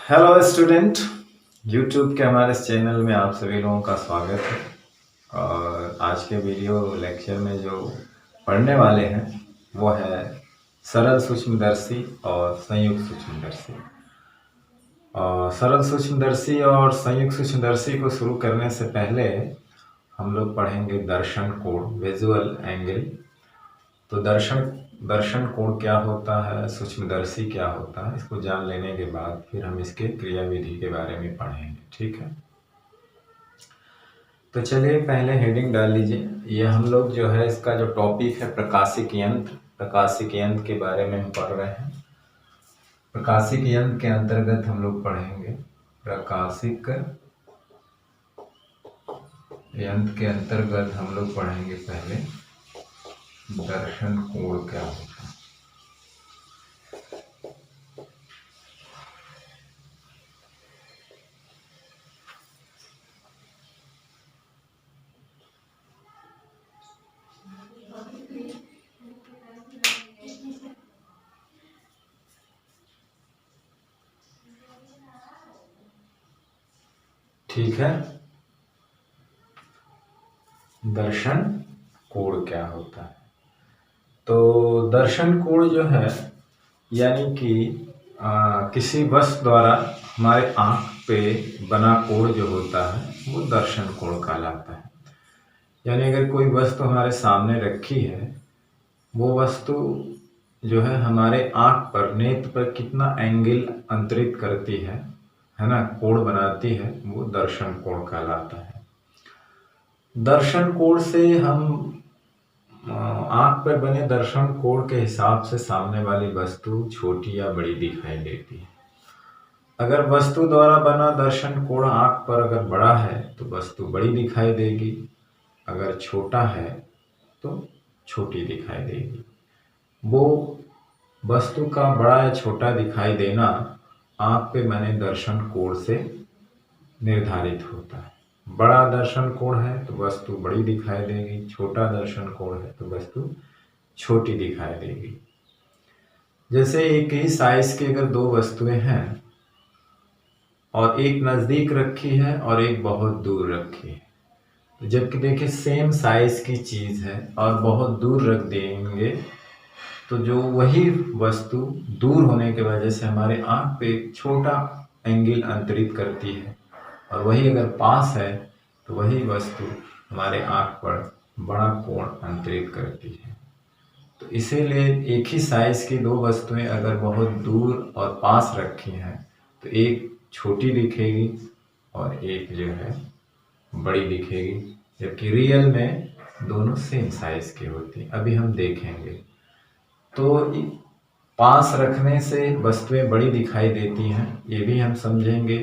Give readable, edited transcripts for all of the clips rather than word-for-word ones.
Hello student, YouTube के हमारे इस चैनल में आप सभी लोगों का स्वागत है। और आज के वीडियो लेक्चर में जो पढ़ने वाले हैं वो है सरल सूक्ष्मदर्शी और संयुक्त सूक्ष्मदर्शी। और सरल सूक्ष्मदर्शी और संयुक्त सूक्ष्मदर्शी को शुरू करने से पहले हम लोग पढ़ेंगे दर्शन कोण, विजुअल एंगल। तो दर्शन कोण क्या होता है, सूक्ष्मदर्शी क्या होता है, इसको जान लेने के बाद फिर हम इसके क्रिया विधि के बारे में पढ़ेंगे। ठीक है, तो चलिए पहले हेडिंग डाल लीजिए। ये हम लोग जो है इसका जो टॉपिक है प्रकाशिक यंत्र, प्रकाशिक यंत्र के बारे में हम पढ़ रहे हैं। प्रकाशिक यंत्र के अंतर्गत हम लोग पढ़ेंगे प्रकाशिक यंत्र के अंतर्गत हम लोग पढ़ेंगे पहले दर्शन कोण क्या होता है। ठीक है, दर्शन कोण क्या होता है। तो दर्शन कोण जो है यानी कि किसी वस्तु द्वारा हमारे आँख पे बना कोण जो होता है वो दर्शन कोण कहलाता है। यानी अगर कोई वस्तु हमारे सामने रखी है, वो वस्तु जो है हमारे आँख पर, नेत्र पर कितना एंगल अंतरित करती है ना, कोण बनाती है, वो दर्शन कोण कहलाता है। दर्शन कोण से हम आँख पर बने दर्शन कोण के हिसाब से सामने वाली वस्तु छोटी या बड़ी दिखाई देती है। अगर वस्तु द्वारा बना दर्शन कोण आँख पर अगर बड़ा है तो वस्तु बड़ी दिखाई देगी, अगर छोटा है तो छोटी दिखाई देगी। वो वस्तु का बड़ा या छोटा दिखाई देना आँख पे बने दर्शन कोण से निर्धारित होता है। बड़ा दर्शन कोण है तो वस्तु बड़ी दिखाई देगी, छोटा दर्शन कोण है तो वस्तु छोटी दिखाई देगी। जैसे एक ही साइज की अगर दो वस्तुएं हैं और एक नज़दीक रखी है और एक बहुत दूर रखी है, तो जबकि देखिए सेम साइज की चीज़ है और बहुत दूर रख देंगे तो जो वही वस्तु दूर होने की वजह से हमारे आँख पे छोटा एंगल अंतरित करती है, और वही अगर पास है तो वही वस्तु हमारे आँख पर बड़ा कोण अंतरित करती है। तो इसीलिए एक ही साइज की दो वस्तुएं अगर बहुत दूर और पास रखी हैं तो एक छोटी दिखेगी और एक जो है बड़ी दिखेगी, जबकि रियल में दोनों सेम साइज की होती हैं। अभी हम देखेंगे। तो पास रखने से वस्तुएं बड़ी दिखाई देती हैं, ये भी हम समझेंगे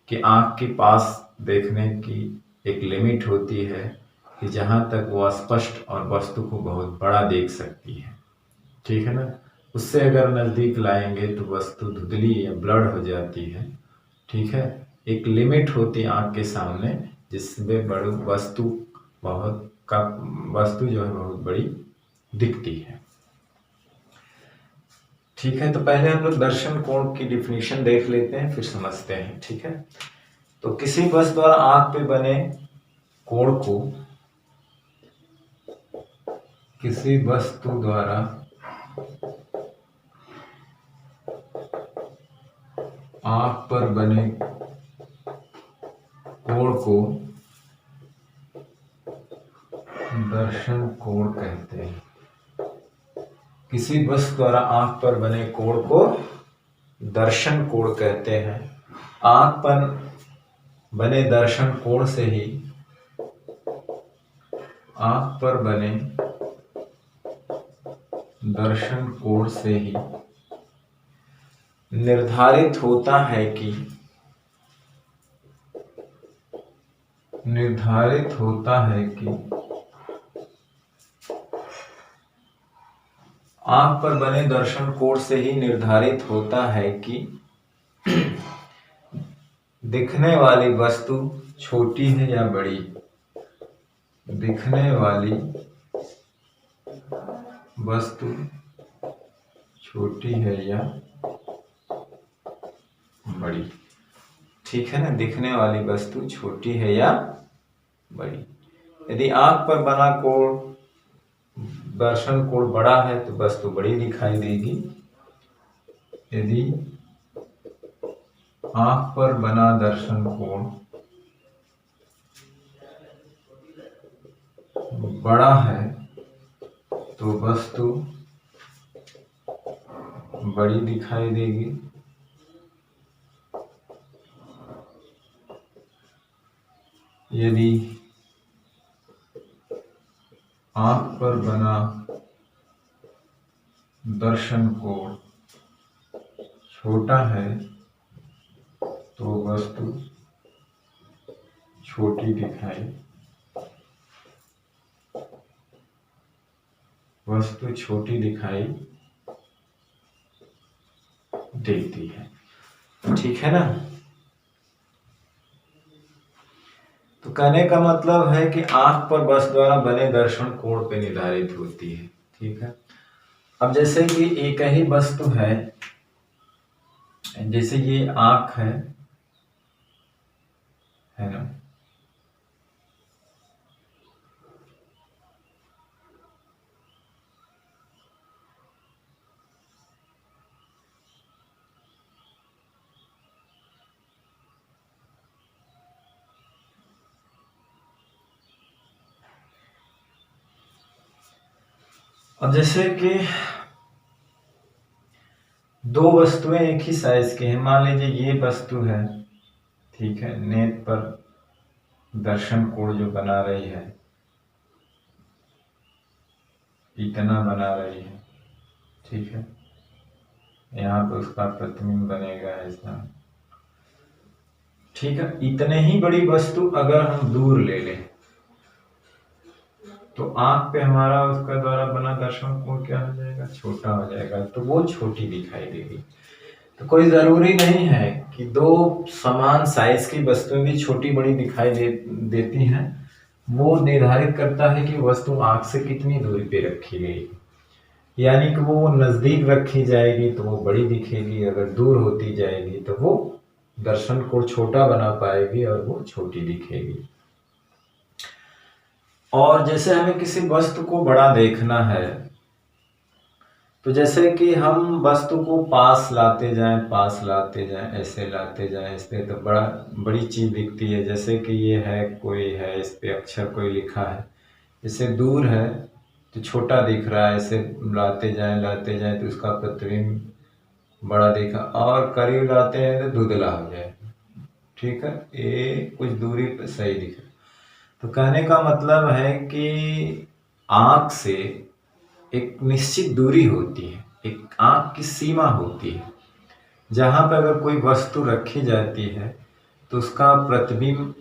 कि आँख के पास देखने की एक लिमिट होती है कि जहाँ तक वो स्पष्ट और वस्तु को बहुत बड़ा देख सकती है। ठीक है ना, उससे अगर नज़दीक लाएंगे तो वस्तु धुंधली या ब्लर हो जाती है। ठीक है, एक लिमिट होती है आँख के सामने जिसमें बड़ी वस्तु वस्तु जो है बहुत बड़ी दिखती है। ठीक है, तो पहले हम लोग दर्शन कोण की डिफिनीशन देख लेते हैं, फिर समझते हैं। ठीक है, तो किसी वस्तु द्वारा आँख पे बने कोण को, किसी वस्तु द्वारा आँख पर बने कोण को दर्शन कोण कहते हैं। किसी वस्तु द्वारा आँख पर बने कोण को दर्शन कोण कहते हैं। आँख पर बने दर्शन कोण से ही, आँख पर बने दर्शन कोण से ही निर्धारित होता है कि आँख पर बने दर्शन कोण से ही निर्धारित होता है कि दिखने वाली वस्तु छोटी है या बड़ी, दिखने वाली वस्तु छोटी है या बड़ी। ठीक है ना, दिखने वाली वस्तु छोटी है या बड़ी। यदि आंख पर बना कोण दर्शन कोण बड़ा है तो वस्तु बड़ी दिखाई देगी। यदि आंख पर बना दर्शन कोण बड़ा है तो वस्तु बड़ी दिखाई देगी। यदि आंख पर बना दर्शन कोण छोटा है तो वस्तु छोटी दिखाई देती है। ठीक है ना। तो कहने का मतलब है कि आंख पर वस्तु द्वारा बने दर्शन कोण पे निर्धारित होती है। ठीक है। अब जैसे कि एक ही वस्तु है, जैसे ये आंख है ना। अब जैसे कि दो वस्तुएं एक ही साइज की हैं, मान लीजिए ये वस्तु है, ठीक है, नेत्र पर दर्शन कोण जो बना रही है इतना बना रही है, ठीक है, यहाँ पे उसका प्रतिबिंब बनेगा ऐसा। ठीक है। इतने ही बड़ी वस्तु अगर हम दूर ले लें तो आंख पे हमारा उसका द्वारा बना दर्शन कोण क्या हो जाएगा, छोटा हो जाएगा, तो वो छोटी दिखाई देगी। तो कोई जरूरी नहीं है कि दो समान साइज की वस्तुएं भी छोटी बड़ी दिखाई देती हैं। वो निर्धारित करता है कि वस्तु आंख से कितनी दूरी पे रखी गई। यानी कि वो नजदीक रखी जाएगी तो वो बड़ी दिखेगी, अगर दूर होती जाएगी तो वो दर्शन कोण छोटा बना पाएगी और वो छोटी दिखेगी। और जैसे हमें किसी वस्तु को बड़ा देखना है तो जैसे कि हम वस्तु को पास लाते जाएं ऐसे लाते जाएं, इससे तो बड़ी चीज दिखती है। जैसे कि ये है, कोई है, इस पे अक्षर कोई लिखा है, इससे दूर है तो छोटा दिख रहा है, ऐसे लाते जाएं तो उसका प्रतिबिंब बड़ा दिखा, और करीब लाते हैं तो धुंधला हो जाए। ठीक है, ये कुछ दूरी पर सही दिख रहा है। तो कहने का मतलब है कि आंख से एक निश्चित दूरी होती है, एक आंख की सीमा होती है, जहां पर अगर कोई वस्तु रखी जाती है तो उसका प्रतिबिंब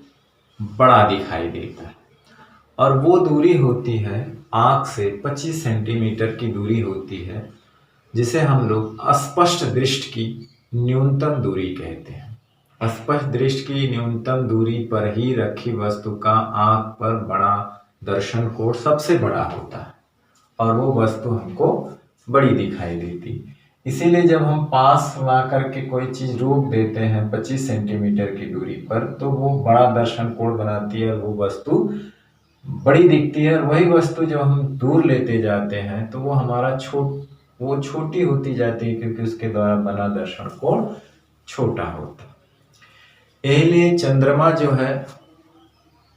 बड़ा दिखाई देता है। और वो दूरी होती है आंख से 25 सेंटीमीटर की दूरी होती है, जिसे हम लोग अस्पष्ट दृष्टि की न्यूनतम दूरी कहते हैं। स्पष्ट दृष्टि की न्यूनतम दूरी पर ही रखी वस्तु का आंख पर बड़ा दर्शन कोण सबसे बड़ा होता है और वो वस्तु हमको बड़ी दिखाई देती। इसीलिए जब हम पास ला करके कोई चीज रोक देते हैं 25 सेंटीमीटर की दूरी पर तो वो बड़ा दर्शन कोण बनाती है, वो वस्तु बड़ी दिखती है। और वही वस्तु जब हम दूर लेते जाते हैं तो वो हमारा वो छोटी होती जाती है, क्योंकि उसके द्वारा बना दर्शन कोण छोटा होता है। इसलिए चंद्रमा जो है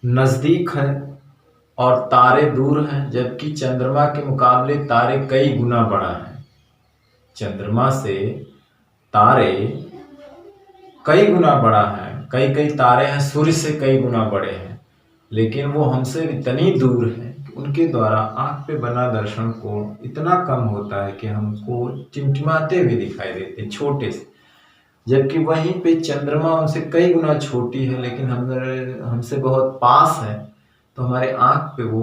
नजदीक है और तारे दूर हैं, जबकि चंद्रमा के मुकाबले तारे कई गुना बड़ा है। चंद्रमा से तारे कई गुना बड़ा है, कई तारे हैं सूर्य से कई गुना बड़े हैं, लेकिन वो हमसे इतनी दूर है कि उनके द्वारा आंख पे बना दर्शन कोण इतना कम होता है कि हमको टिमटिमाते हुए दिखाई देते, छोटे से। जबकि वहीं पे चंद्रमा उनसे कई गुना छोटी है, लेकिन हमसे बहुत पास है, तो हमारे आंख पे वो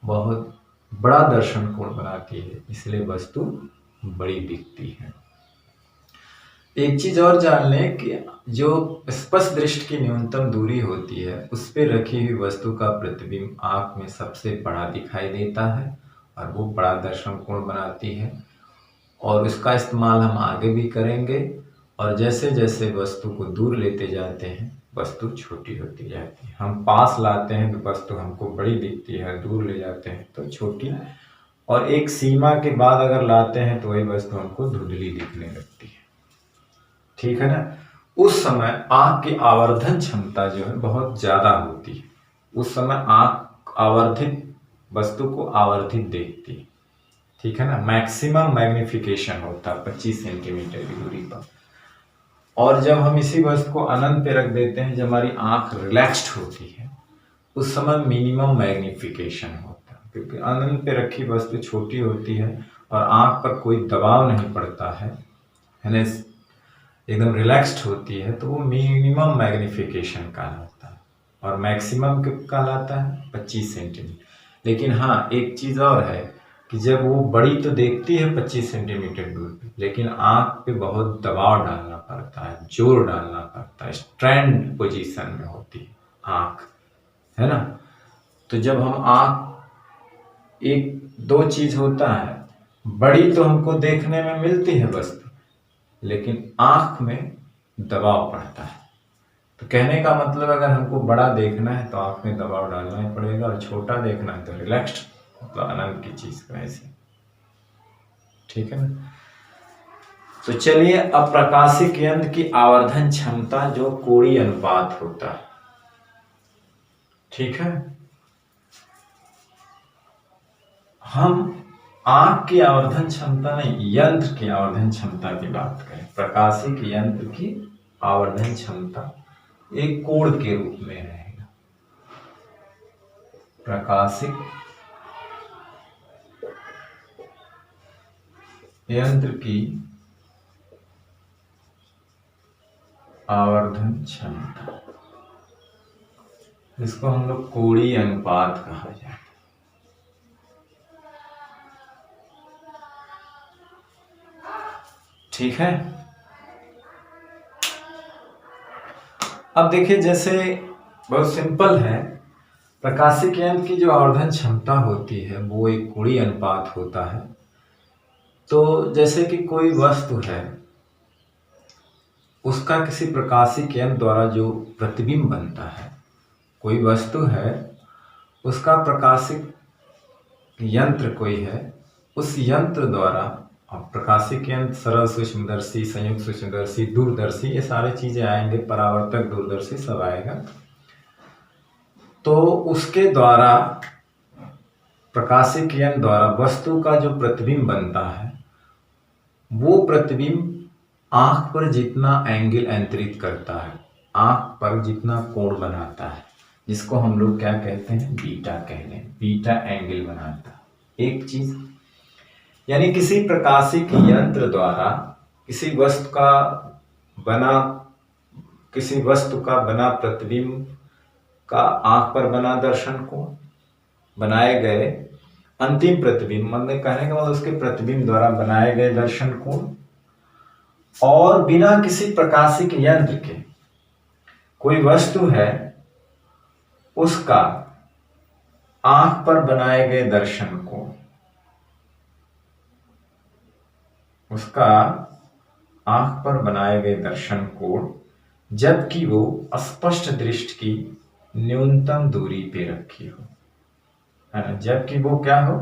बहुत बड़ा दर्शन कोण बनाती है, इसलिए वस्तु बड़ी दिखती है। एक चीज और जान लें कि जो स्पष्ट दृष्टि की न्यूनतम दूरी होती है उस पे रखी हुई वस्तु का प्रतिबिंब आंख में सबसे बड़ा दिखाई देता है और वो बड़ा दर्शन कोण बनाती है। और इसका इस्तेमाल हम आगे भी करेंगे। और जैसे जैसे वस्तु को दूर लेते जाते हैं वस्तु छोटी होती जाती है। हम पास लाते हैं तो वस्तु हमको बड़ी दिखती है, दूर ले जाते हैं तो छोटी, और एक सीमा के बाद अगर लाते हैं तो वही वस्तु हमको धुंधली दिखने लगती है। ठीक है ना। उस समय आँख की आवर्धन क्षमता जो है बहुत ज्यादा होती है। उस समय आँख आवर्धित वस्तु को आवर्धित देखती है। ठीक है ना। मैक्सिमम मैग्निफिकेशन होता है 25 सेंटीमीटर की दूरी पर। और जब हम इसी वस्तु को अनंत पे रख देते हैं, जब हमारी आंख रिलैक्स्ड होती है, उस समय मिनिमम मैग्निफिकेशन होता है, क्योंकि अनंत पे रखी वस्तु छोटी होती है और आंख पर कोई दबाव नहीं पड़ता है ना, एकदम रिलैक्स्ड होती है, तो वो मिनिमम मैग्निफिकेशन कहलाता है। और मैक्सिमम कहलाता है 25 सेंटीमीटर। लेकिन हाँ, एक चीज और है कि जब वो बड़ी तो देखती है 25 सेंटीमीटर दूर पे, लेकिन आंख पे बहुत दबाव डालना पड़ता है, जोर डालना पड़ता है, स्ट्रैंड पोजीशन में होती है आंख, है ना। तो जब हम आंख, एक दो चीज होता है, बड़ी तो हमको देखने में मिलती है वस्तु, लेकिन आंख में दबाव पड़ता है। तो कहने का मतलब अगर हमको बड़ा देखना है तो आंख में दबाव डालना ही पड़ेगा, और छोटा देखना है तो रिलैक्स्ड, मतलब आनंद की चीज का ऐसे। ठीक है ना। तो चलिए, अब प्रकाशिक यंत्र की आवर्धन क्षमता जो कोणीय अनुपात होता है। ठीक है। हम आंख की आवर्धन क्षमता नहीं, यंत्र की आवर्धन क्षमता की बात करें। प्रकाशिक यंत्र की आवर्धन क्षमता एक कोण के रूप में रहेगा। प्रकाशिक यंत्र की आवर्धन क्षमता, इसको हम लोग कोणीय अनुपात कहा जाए। ठीक है। अब देखिए, जैसे बहुत सिंपल है, प्रकाशिक यंत्र की जो आवर्धन क्षमता होती है वो एक कोणीय अनुपात होता है। तो जैसे कि कोई वस्तु है, उसका किसी प्रकाशिक यंत्र द्वारा जो प्रतिबिंब बनता है, कोई वस्तु है, उसका प्रकाशिक यंत्र कोई है, उस यंत्र द्वारा, प्रकाशिक यंत्र सरल सूक्ष्मदर्शी, संयुक्त सूक्ष्मदर्शी, दूरदर्शी, ये सारी चीजें आएंगे, परावर्तक, दूरदर्शी सब आएगा। तो उसके द्वारा, प्रकाशिक यंत्र द्वारा वस्तु का जो प्रतिबिंब बनता है, वो प्रतिबिंब आंख पर जितना एंगल अंतरित करता है, आंख पर जितना कोण बनाता है, जिसको हम लोग क्या कहते हैं, बीटा कह लें, बीटा एंगल बनाता है। एक चीज, यानी किसी प्रकाशिक यंत्र द्वारा किसी वस्तु का बना प्रतिबिंब का आंख पर बना दर्शन कोण, बनाए गए अंतिम प्रतिबिंब, मतलब कहने का मतलब उसके प्रतिबिंब द्वारा बनाए गए दर्शन कोण, और बिना किसी प्रकाशिक यंत्र के कोई वस्तु है, उसका आंख पर बनाए गए दर्शन कोण, उसका आंख पर बनाए गए दर्शन कोण, जबकि वो स्पष्ट दृष्टि की न्यूनतम दूरी पे रखी हो, है ना। जबकि वो क्या हो,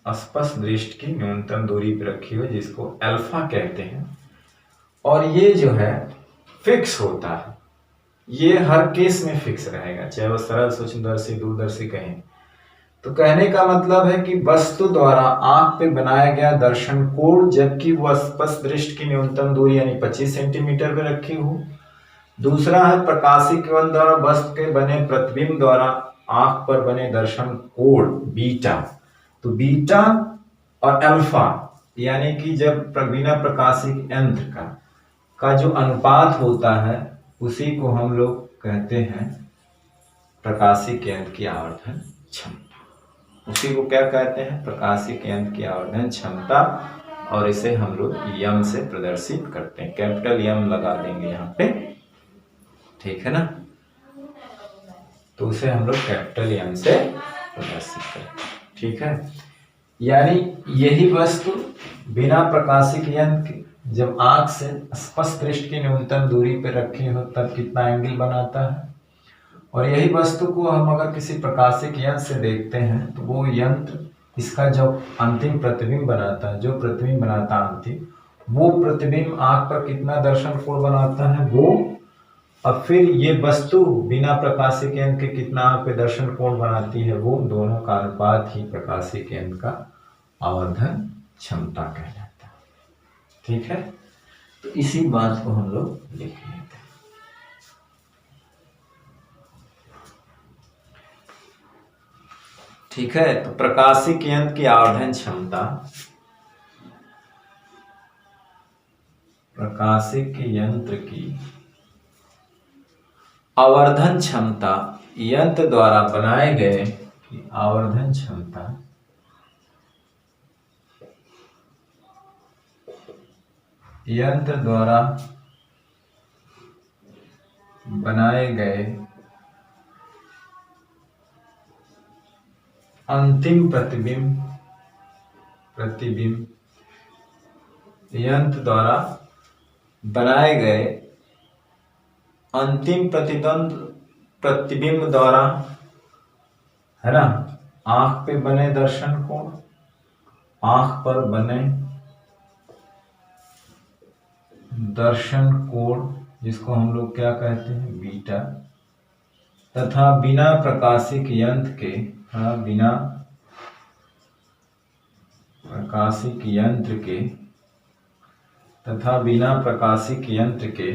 स्पष्ट दृष्टि की न्यूनतम दूरी पे रखी हो, जिसको अल्फा कहते हैं। और ये जो है फिक्स होता है, ये हर केस में फिक्स रहेगा, चाहे वो सरल, सूक्ष्मदर्शी, दूरदर्शी कहें। तो कहने का मतलब है कि वस्तु द्वारा आंख पे बनाया गया दर्शन कोण, जबकि वह स्पष्ट दृष्टि की न्यूनतम दूरी यानी 25 सेंटीमीटर पे रखी हो। दूसरा है प्रकाशिक यंत्र द्वारा वस्तु के बने प्रतिबिंब द्वारा आंख पर बने दर्शन कोण बीटा। तो बीटा और अल्फा, यानी कि जब बिना प्रकाशिक यंत्र का जो अनुपात होता है, उसी को हम लोग कहते हैं प्रकाशिक यंत्र की आवर्धन क्षमता। उसी को क्या कहते हैं, प्रकाशिक यंत्र की आवर्धन क्षमता। और इसे हम लोग यम से प्रदर्शित करते हैं, कैपिटल यम लगा देंगे यहाँ पे, ठीक है ना। तो उसे हम लोग कैपिटल यम से प्रदर्शित करते हैं, ठीक है। यानी यही वस्तु बिना प्रकाशिक यंत्र के जब आंख से स्पष्ट दृष्टि की न्यूनतम दूरी पर रखी हो तब कितना एंगल बनाता है। और यही वस्तु को हम अगर किसी प्रकाशिक यंत्र से देखते हैं तो वो यंत्र इसका जो अंतिम प्रतिबिंब बनाता है, जो प्रतिबिंब बनाता है अंतिम, वो प्रतिबिंब आंख पर कितना दर्शन कोण बनाता है वो, और फिर ये वस्तु बिना प्रकाशिक यंत्र के कितना आंख पे दर्शन कोण बनाती है, वो दोनों का अनुपात ही प्रकाशिक यंत्र का आवर्धन क्षमता कहलाता है। ठीक है, तो इसी बात को हम लोग लिख लेते हैं। ठीक है, तो प्रकाशिक यंत्र की आवर्धन क्षमता, प्रकाशिक यंत्र की आवर्धन क्षमता यंत्र द्वारा बनाए गए आवर्धन क्षमता यंत्र द्वारा बनाए गए अंतिम प्रतिबिंब यंत्र द्वारा बनाए गए अंतिम प्रतिबिंब द्वारा, है ना, आंख पे बने दर्शन कोण, आंख पर बने दर्शन कोण जिसको हम लोग क्या कहते हैं, बीटा, तथा बिना प्रकाशिक यंत्र के, बिना प्रकाशिक यंत्र के तथा बिना प्रकाशिक यंत्र के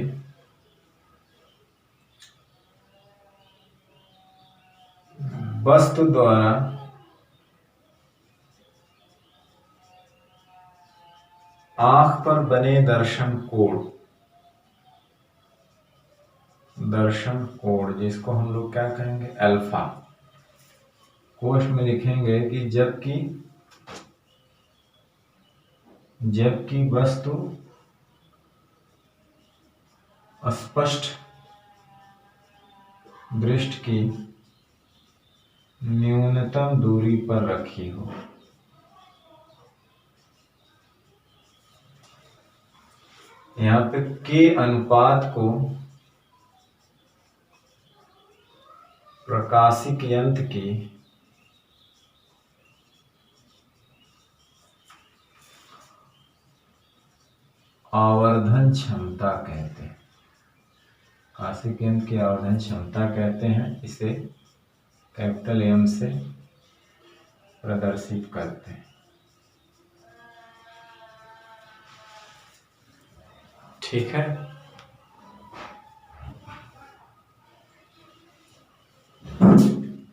वस्तु द्वारा आंख पर बने दर्शन कोण जिसको हम लोग क्या कहेंगे, अल्फा, कोष्ठ में लिखेंगे कि जबकि वस्तु स्पष्ट दृष्टि की न्यूनतम दूरी पर रखी हो। यहाँ पे के अनुपात को प्रकाशिक यंत्र की आवर्धन क्षमता कहते हैं, प्रकाशिक यंत्र की आवर्धन क्षमता कहते हैं। इसे कैपिटल एम से प्रदर्शित करते हैं। ठीक है,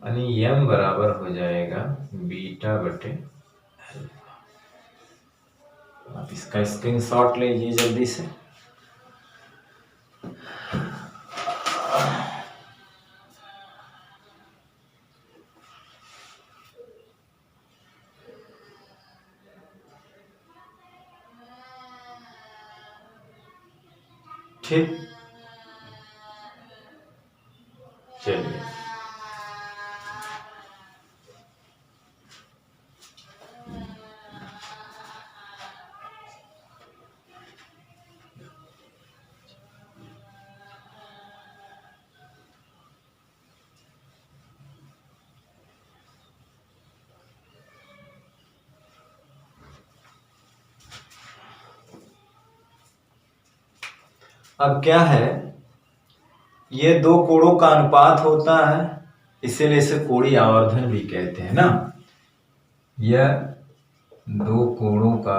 यानी एम बराबर हो जाएगा बीटा बटे अल्फा। आप इसका स्क्रीनशॉट लीजिए जल्दी से। ठीक, चलिए अब क्या है, ये दो कोणों का अनुपात होता है, इसीलिए इसे कोणीय आवर्धन भी कहते हैं ना। यह दो कोणों का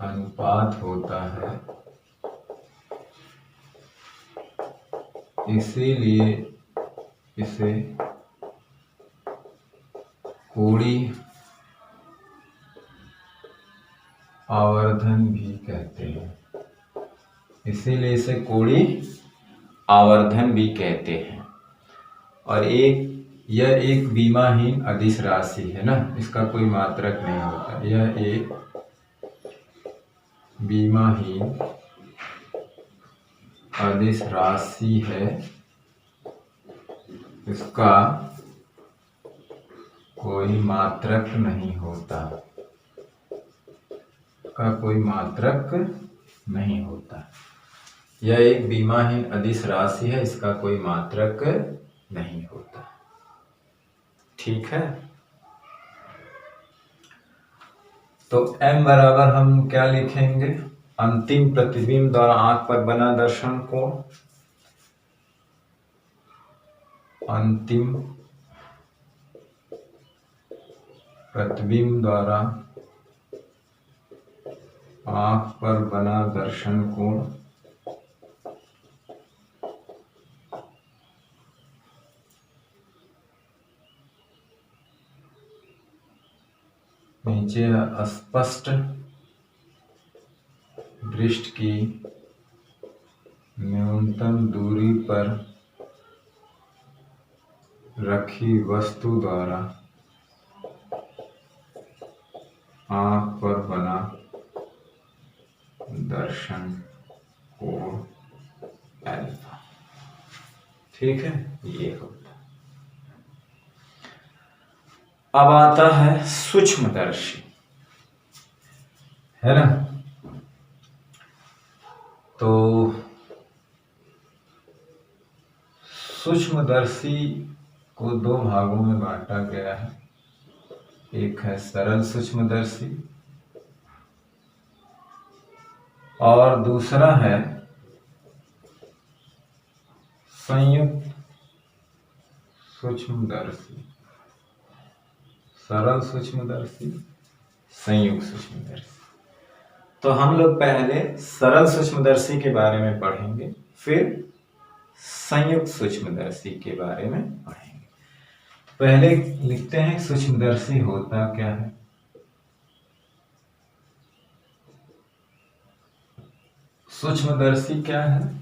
अनुपात होता है, इसीलिए इसे कोणीय आवर्धन भी कहते हैं, इसीलिए इसे कोणीय आवर्धन भी कहते हैं। और यह एक विमाहीन अदिश राशि है ना, इसका कोई मात्रक नहीं होता। यह एक विमाहीन अदिश राशि है, इसका कोई मात्रक नहीं होता। का कोई मात्रक नहीं होता। यह एक बीमाहीन अदिश राशि है, इसका कोई मात्रक नहीं होता। ठीक है, तो m बराबर हम क्या लिखेंगे, अंतिम प्रतिबिंब द्वारा आंख पर बना दर्शन कोण, अंतिम प्रतिबिंब द्वारा आंख पर बना दर्शन कोण नीचे स्पष्ट दृष्टि की न्यूनतम दूरी पर रखी वस्तु द्वारा आंख पर बना दर्शन कोण अल्फा। ठीक है, ये होता। अब आता है सूक्ष्मदर्शी, है ना। तो सूक्ष्मदर्शी को दो भागों में बांटा गया है, एक है सरल सूक्ष्मदर्शी और दूसरा है संयुक्त सूक्ष्मदर्शी। सरल सूक्ष्मदर्शी, संयुक्त सूक्ष्मदर्शी। तो हम लोग पहले सरल सूक्ष्मदर्शी के बारे में पढ़ेंगे, फिर संयुक्त सूक्ष्मदर्शी के बारे में पढ़ेंगे। पहले लिखते हैं सूक्ष्मदर्शी होता क्या है। सूक्ष्मदर्शी क्या है,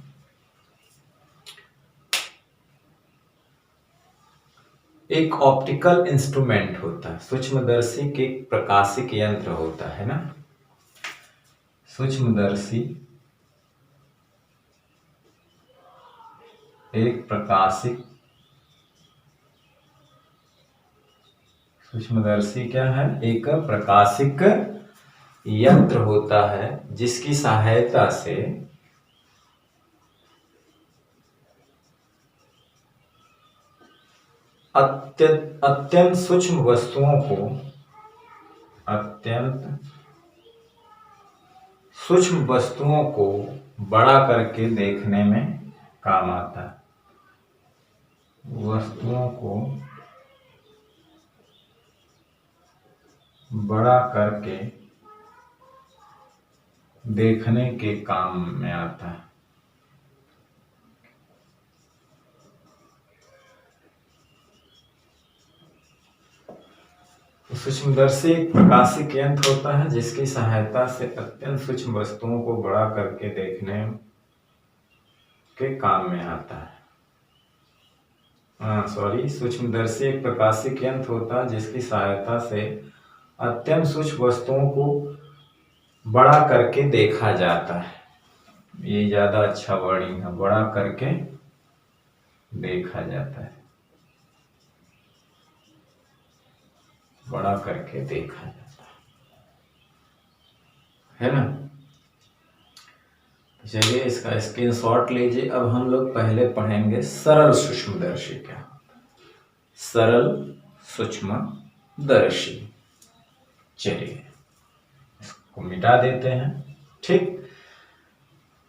एक ऑप्टिकल इंस्ट्रूमेंट होता है। सूक्ष्मदर्शी के प्रकाशिक यंत्र होता है ना। सूक्ष्मदर्शी एक प्रकाशिक, सूक्ष्मदर्शी क्या है, एक प्रकाशिक यंत्र होता है जिसकी सहायता से अत्यंत सूक्ष्म वस्तुओं को, अत्यंत सूक्ष्म वस्तुओं को बड़ा करके देखने में काम आता है। वस्तुओं को बड़ा करके देखने के काम में आता है। सूक्ष्मदर्शी एक प्रकाशिक यंत्र होता है जिसकी सहायता से अत्यंत सूक्ष्म वस्तुओं को बड़ा करके देखने के काम में आता है। सूक्ष्मदर्शी एक प्रकाशिक यंत्र होता है जिसकी सहायता से अत्यंत सूक्ष्म वस्तुओं को बड़ा करके देखा जाता है। ये ज्यादा अच्छा वर्डिंग है, बड़ा करके देखा जाता है, बड़ा करके देखा जाता है ना। चलिए इसका स्क्रीनशॉट लीजिए। अब हम लोग पहले पढ़ेंगे सरल सूक्ष्मदर्शी क्या होता है। सरल सूक्ष्मदर्शी, चलिए इसको मिटा देते हैं। ठीक,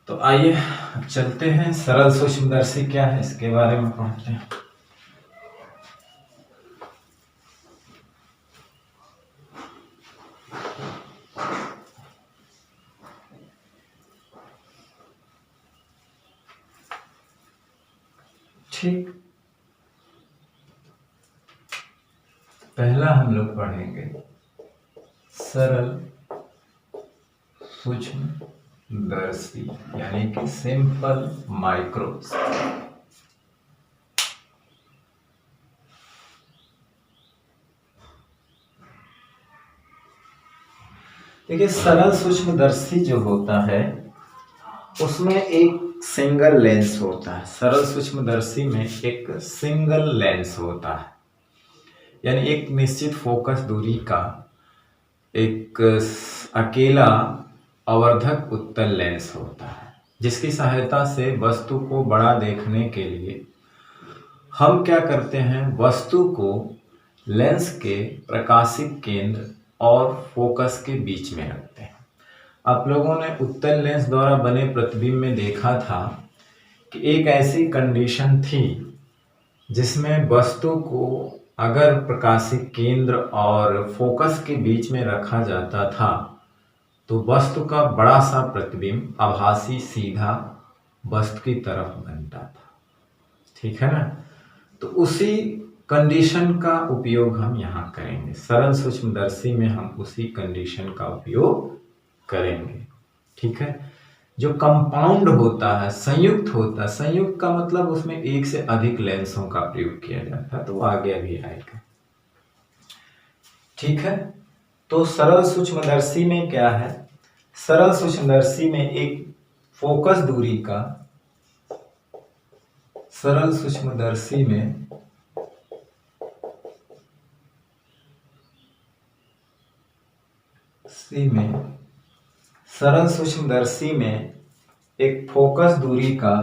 तो आइए अब चलते हैं सरल सूक्ष्मदर्शी क्या है इसके बारे में पढ़ते हैं। ठीक, पहला हम लोग पढ़ेंगे सरल सूक्ष्मदर्शी यानी कि सिंपल माइक्रोस्कोप। देखिए सरल सूक्ष्मदर्शी जो होता है उसमें एक सिंगल लेंस होता है। सरल सूक्ष्मदर्शी में एक सिंगल लेंस होता है, यानी एक निश्चित फोकस दूरी का एक अकेला आवर्धक उत्तल लेंस होता है, जिसकी सहायता से वस्तु को बड़ा देखने के लिए हम क्या करते हैं, वस्तु को लेंस के प्रकाशिक केंद्र और फोकस के बीच में रखते हैं। आप लोगों ने उत्तल लेंस द्वारा बने प्रतिबिंब में देखा था कि एक ऐसी कंडीशन थी जिसमें वस्तु को अगर प्रकाशिक केंद्र और फोकस के बीच में रखा जाता था तो वस्तु का बड़ा सा प्रतिबिंब आभासी सीधा वस्तु की तरफ बनता था। ठीक है ना। तो उसी कंडीशन का उपयोग हम यहाँ करेंगे, सरल सूक्ष्मदर्शी में हम उसी कंडीशन का उपयोग करेंगे। ठीक है। जो कंपाउंड होता है, संयुक्त होता है, संयुक्त का मतलब उसमें एक से अधिक लेंसों का प्रयोग किया जाता है, तो आगे अभी आएगा। ठीक है। तो सरल सूक्ष्मदर्शी में क्या है, सरल सूक्ष्मदर्शी में एक फोकस दूरी का, सरल सूक्ष्मदर्शी में सरल सूक्ष्मदर्शी में एक फोकस दूरी का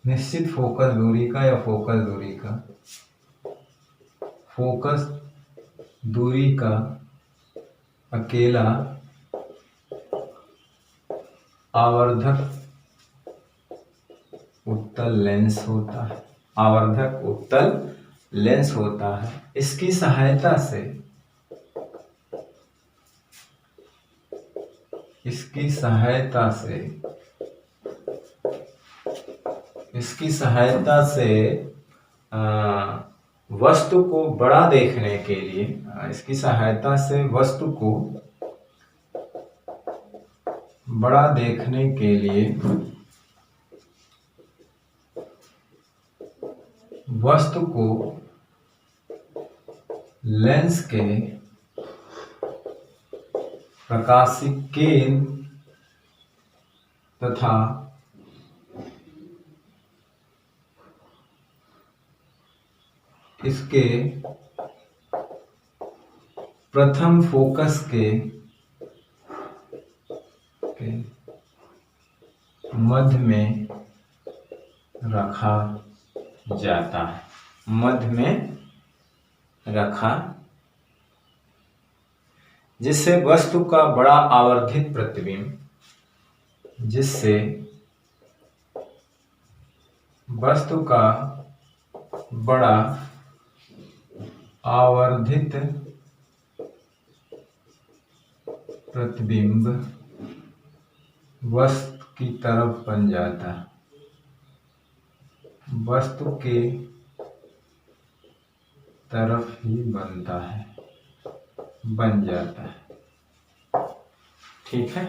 निश्चित फोकस दूरी का या फोकस दूरी का अकेला आवर्धक उत्तल लेंस होता है, आवर्धक उत्तल लेंस होता है। इसकी सहायता से वस्तु को बड़ा देखने के लिए, इसकी सहायता से वस्तु को बड़ा देखने के लिए वस्तु को लेंस के प्रकाशिक केंद्र तथा इसके प्रथम फोकस के मध्य में रखा जाता है, मध्य में रखा, जिससे वस्तु का बड़ा आवर्धित प्रतिबिंब, जिससे वस्तु का बड़ा आवर्धित प्रतिबिंब वस्तु की तरफ बन जाता है, वस्तु के तरफ ही बनता है, बन जाता है। ठीक है।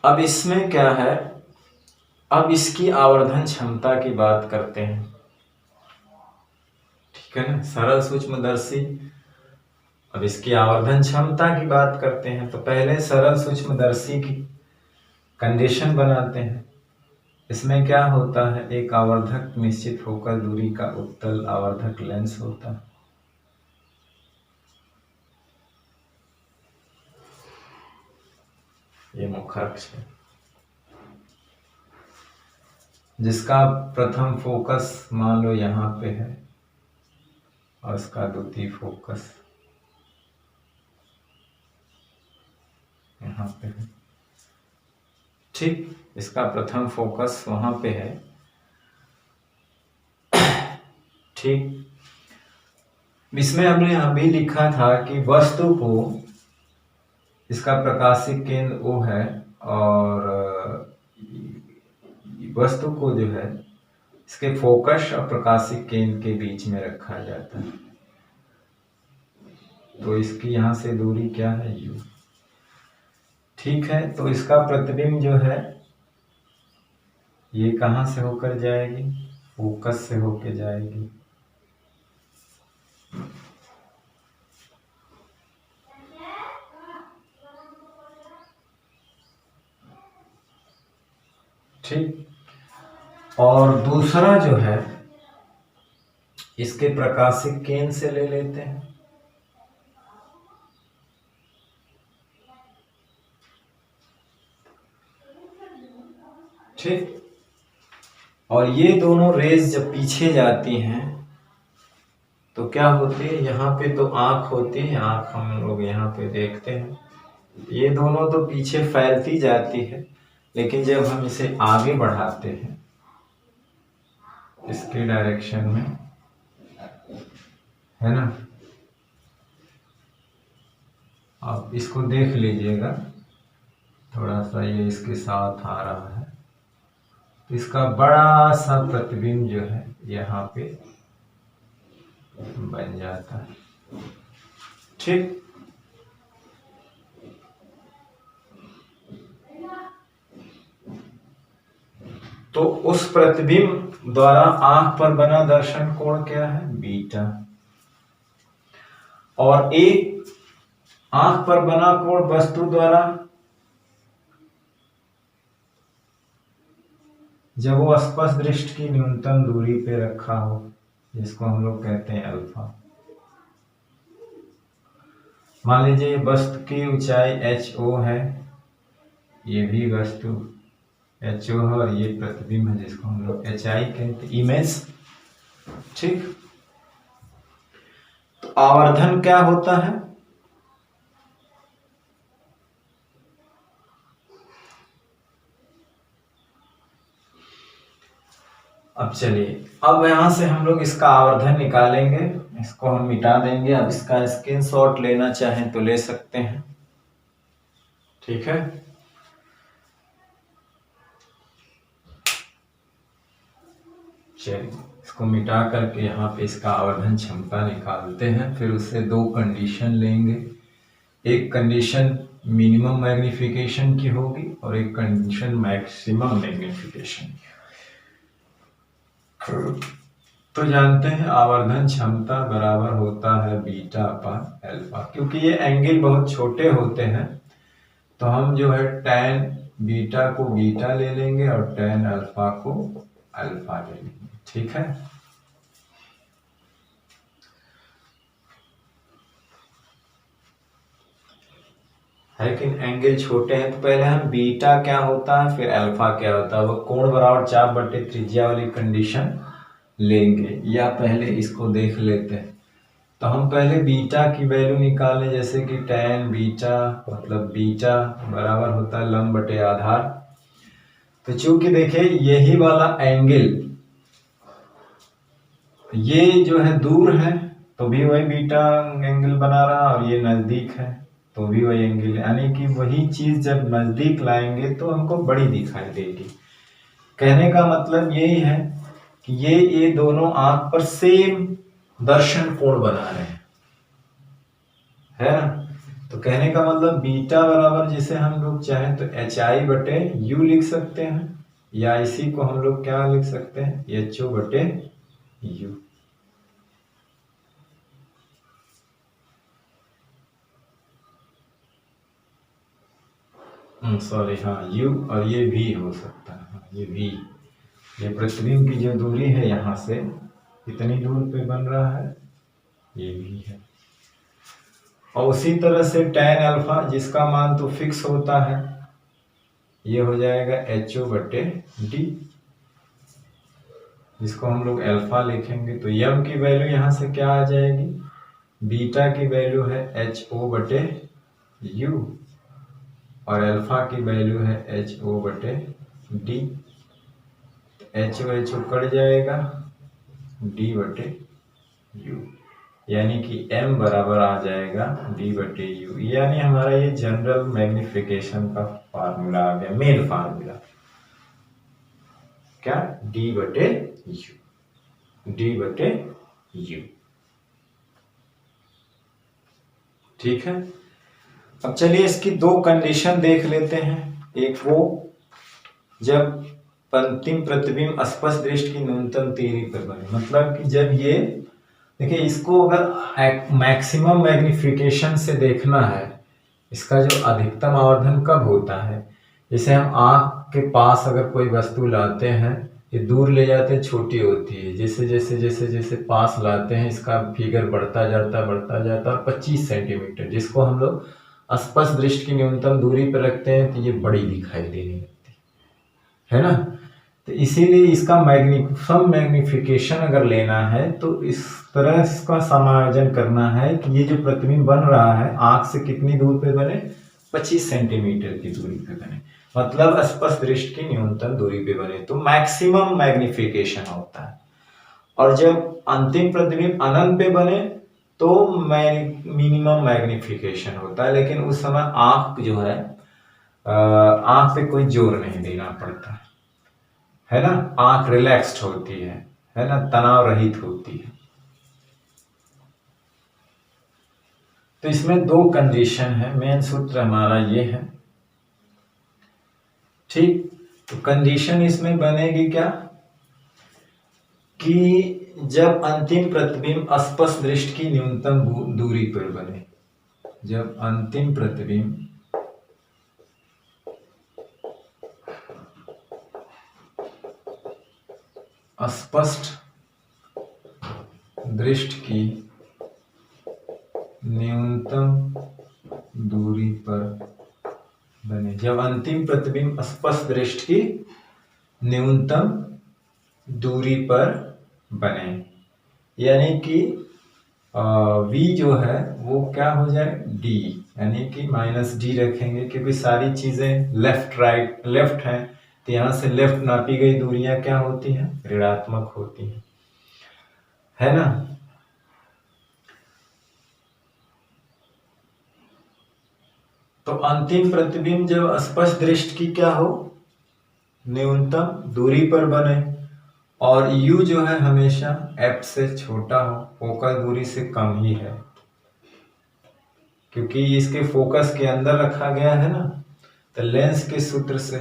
अब इसमें क्या है, अब इसकी आवर्धन क्षमता की बात करते हैं। ठीक है ना, सरल सूक्ष्मदर्शी। अब इसकी आवर्धन क्षमता की बात करते हैं, तो पहले सरल सूक्ष्मदर्शी की कंडीशन बनाते हैं। इसमें क्या होता है, एक आवर्धक निश्चित फोकस दूरी का उत्तल आवर्धक लेंस होता है। ये मुखाक्ष है, जिसका प्रथम फोकस मान लो यहाँ पे है और इसका द्वितीय फोकस यहाँ पे है। ठीक, इसका प्रथम फोकस वहां पे है। ठीक, इसमें हमने अभी लिखा था कि वस्तु को, इसका प्रकाशिक केंद्र O है और वस्तु को जो है इसके फोकस और प्रकाशिक केंद्र के बीच में रखा जाता है। तो इसकी यहाँ से दूरी क्या है, U। ठीक है। तो इसका प्रतिबिंब जो है ये कहाँ से होकर जाएगी, फोकस से होकर जाएगी। ठीक। और दूसरा जो है इसके प्रकाशिक केंद्र से ले लेते हैं। ठीक, और ये दोनों रेज जब पीछे जाती हैं तो क्या होती है, यहाँ पे तो आंख होती है, आंख हम लोग यहाँ पे देखते हैं, ये दोनों तो पीछे फैलती जाती है, लेकिन जब हम इसे आगे बढ़ाते हैं इसके डायरेक्शन में, है ना, आप इसको देख लीजिएगा, थोड़ा सा ये इसके साथ आ रहा है, तो इसका बड़ा सा प्रतिबिंब जो है यहाँ पे बन जाता है। ठीक, तो उस प्रतिबिंब द्वारा आंख पर बना दर्शन कोण क्या है, बीटा। और एक आंख पर बना कोण वस्तु द्वारा जब वो स्पर्श दृष्टि की न्यूनतम दूरी पे रखा हो, जिसको हम लोग कहते हैं अल्फा। मान लीजिए वस्तु की ऊंचाई HO है, ये भी वस्तु HO है, और ये प्रतिबिंब है जिसको हम लोग HI कहते हैं, इमेज। ठीक, तो आवर्धन क्या होता है, अब चलिए, अब यहां से हम लोग इसका आवर्धन निकालेंगे, इसको हम मिटा देंगे। अब इसका स्क्रीनशॉट लेना चाहें तो ले सकते हैं। ठीक है, चलिए इसको मिटा करके यहाँ पे इसका आवर्धन क्षमता निकालते हैं। फिर उससे दो कंडीशन लेंगे, एक कंडीशन मिनिमम मैग्निफिकेशन की होगी और एक कंडीशन मैक्सिमम मैग्निफिकेशन की। तो जानते हैं आवर्धन क्षमता बराबर होता है बीटा अपान अल्फा। क्योंकि ये एंगल बहुत छोटे होते हैं तो हम जो है tan बीटा को बीटा ले लेंगे और tan अल्फा को अल्फा ले लेंगे। ठीक है, लेकिन एंगल छोटे हैं तो पहले हम बीटा क्या होता है फिर अल्फा क्या होता है वो कोण बराबर चाप बटे त्रिज्या वाली कंडीशन लेंगे, या पहले इसको देख लेते हैं। तो हम पहले बीटा की वैल्यू निकालें, जैसे कि tan बीटा मतलब बीटा बराबर होता है लंब बटे आधार। तो चूंकि देखिए यही वाला एंगल ये जो है दूर है तो भी वही बीटा एंगल बना रहा, और ये नजदीक है तो भी वही एंगल, यानी कि वही चीज जब नजदीक लाएंगे तो हमको बड़ी दिखाई देगी। कहने का मतलब यही है कि ये दोनों आंख पर सेम दर्शन कोण बना रहे हैं, है ना। तो कहने का मतलब बीटा बराबर जिसे हम लोग चाहें तो HI बटे U लिख सकते हैं, या इसी को हम लोग क्या लिख सकते हैं HO बटे U। सॉरी, हाँ U, और ये भी हो सकता है, हाँ ये भी, ये प्रतिबिंब की जो दूरी है यहाँ से कितनी दूर पे बन रहा है, ये भी है। और उसी तरह से tan अल्फा जिसका मान तो फिक्स होता है, ये हो जाएगा HO बटे D, जिसको हम लोग अल्फा लिखेंगे। तो m की वैल्यू यहाँ से क्या आ जाएगी, बीटा की वैल्यू है HO बटे U और अल्फा की वैल्यू है HO बटे D। HO कट जाएगा, D बटे U, यानी कि m बराबर आ जाएगा D बटे U। यानी हमारा ये जनरल मैग्निफिकेशन का फार्मूला आ गया, मेन फार्मूला क्या, D बटे U, D बटे U। ठीक है, अब चलिए इसकी दो कंडीशन देख लेते हैं। एक वो जब अंतिम प्रतिबिंब स्पर्श दृष्टि की न्यूनतम दूरी पर बने, मतलब कि जब ये देखिए इसको अगर मैक्सिमम मैग्निफिकेशन से देखना है, इसका जो अधिकतम आवर्धन कब होता है, जैसे हम आंख के पास अगर कोई वस्तु लाते हैं ये दूर ले जाते हैं छोटी होती है, जैसे जैसे जैसे जैसे पास लाते हैं इसका फिगर बढ़ता जाता और 25 सेंटीमीटर, जिसको हम लोग स्पष्ट दृष्टि की न्यूनतम दूरी पर रखते हैं तो ये बड़ी दिखाई देने लगती है ना। तो इसीलिए इसका मैग्निफिकेशन अगर लेना है तो इस तरह इसका समायोजन करना है कि ये जो प्रतिबिंब बन रहा है आंख से कितनी दूर पे बने, 25 सेंटीमीटर की दूरी पे बने, मतलब स्पष्ट दृष्टि की न्यूनतम दूरी पे बने तो मैक्सिमम मैग्निफिकेशन होता है। और जब अंतिम प्रतिबिंब अनंत पे बने तो मिनिमम मैग्निफिकेशन होता है, लेकिन उस समय आंख जो है आंख पे कोई जोर नहीं देना पड़ता है ना, आंख रिलैक्स्ड होती है ना, तनाव रहित होती है। तो इसमें दो कंडीशन है, मेन सूत्र हमारा ये है, ठीक। तो कंडीशन इसमें बनेगी क्या कि जब अंतिम प्रतिबिंब स्पष्ट दृष्टि की न्यूनतम दूरी पर बने, जब अंतिम प्रतिबिंब स्पष्ट दृष्टि की न्यूनतम दूरी पर बने, जब अंतिम प्रतिबिंब स्पष्ट दृष्टि की न्यूनतम दूरी पर बने, यानी कि v जो है वो क्या हो जाए d, यानी कि -d रखेंगे क्योंकि सारी चीजें लेफ्ट हैं, तो यहां से लेफ्ट नापी गई दूरियां क्या होती हैं, ऋणात्मक होती हैं, है ना। तो अंतिम प्रतिबिंब जब स्पष्ट दृष्टि की क्या हो, न्यूनतम दूरी पर बने, और u जो है हमेशा f से छोटा हो, फोकस दूरी से कम ही है, क्योंकि इसके फोकस के अंदर रखा गया है ना। तो लेंस के सूत्र से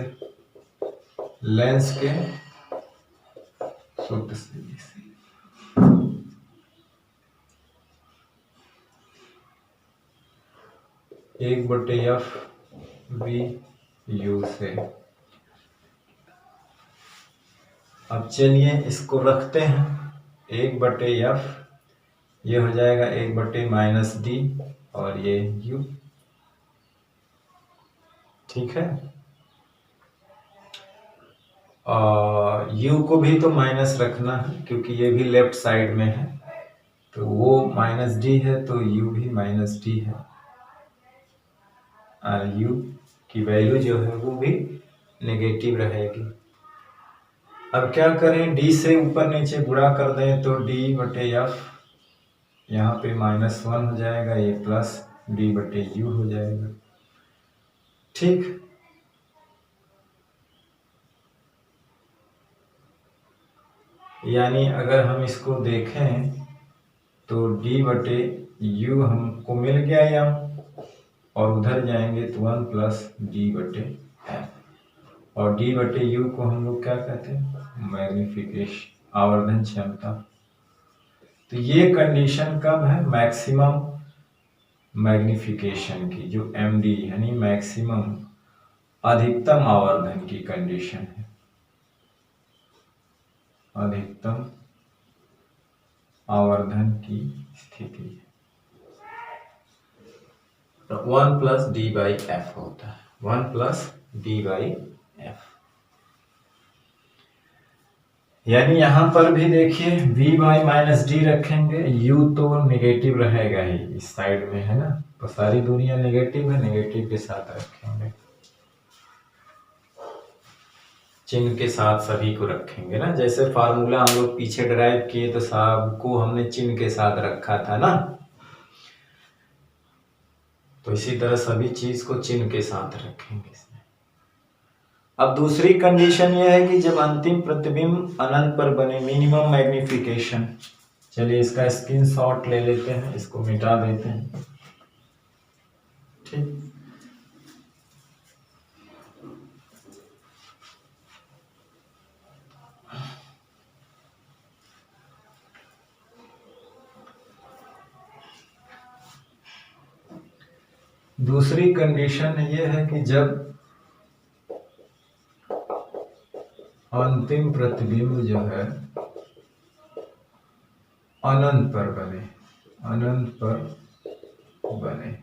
एक बटे एफ बी यू से। अब चलिए इसको रखते हैं, 1/f, ये हो जाएगा 1/-d और ये u, ठीक है। और u को भी तो माइनस रखना है क्योंकि ये भी लेफ्ट साइड में है, तो वो -d है तो u भी -d है, और u की वैल्यू जो है वो भी नेगेटिव रहेगी। अब क्या करें, d से ऊपर नीचे गुणा कर दें तो d/f, यहाँ पे -1 हो जाएगा, ये +d/u हो जाएगा, ठीक। यानी अगर हम इसको देखें तो d/u हमको मिल गया यहाँ, और उधर जाएंगे तो 1+d/f, और d/u को हम लोग क्या कहते हैं, मैग्निफिकेशन, आवर्धन क्षमता। तो ये कंडीशन कब है, मैक्सिमम मैग्निफिकेशन की, जो md यानी मैक्सिमम अधिकतम आवर्धन की कंडीशन है, अधिकतम आवर्धन की स्थिति है। तो 1+d/f होता है, 1+d/f। यानी यहां पर भी देखिए v/-d रखेंगे, u तो नेगेटिव रहेगा ही इस साइड में, है ना, तो सारी दूरियां नेगेटिव है, नेगेटिव के साथ रखेंगे, चिन्ह के साथ सभी को रखेंगे ना। जैसे फार्मूला हम लोग पीछे ड्राइव किए तो सबको हमने चिन्ह के साथ रखा था ना, तो इसी तरह सभी चीज को चिन्ह के साथ रखेंगे इसमें। अब दूसरी कंडीशन यह है कि जब अंतिम प्रतिबिंब अनंत पर बने, मिनिमम मैग्निफिकेशन। चलिए इसका स्क्रीनशॉट ले लेते हैं, इसको मिटा देते हैं, ठीक। दूसरी कंडीशन ये है कि जब अंतिम प्रतिबिंब जो है अनंत पर बने, अनंत पर बने,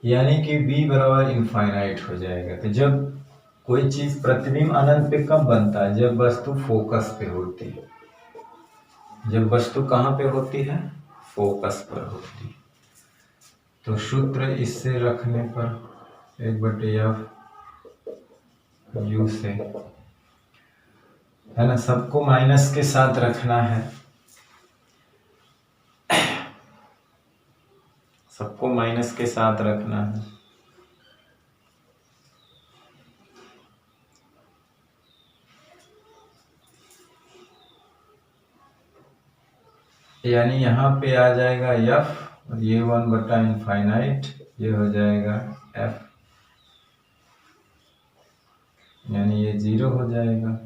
यानी कि b बराबर इनफाइनाइट हो जाएगा। तो जब कोई चीज प्रतिबिंब अनंत पे कब बनता है? जब वस्तु फोकस पे होती है। जब वस्तु कहाँ पे होती है? फोकस पर होती है। तो सूत्र इससे रखने पर 1/f u से, है ना, सबको माइनस के साथ रखना है, सबको माइनस के साथ रखना है। यानी यहाँ पे आ जाएगा f, और ये 1/इनफाइनाइट, ये हो जाएगा f, यानी ये 0 हो जाएगा।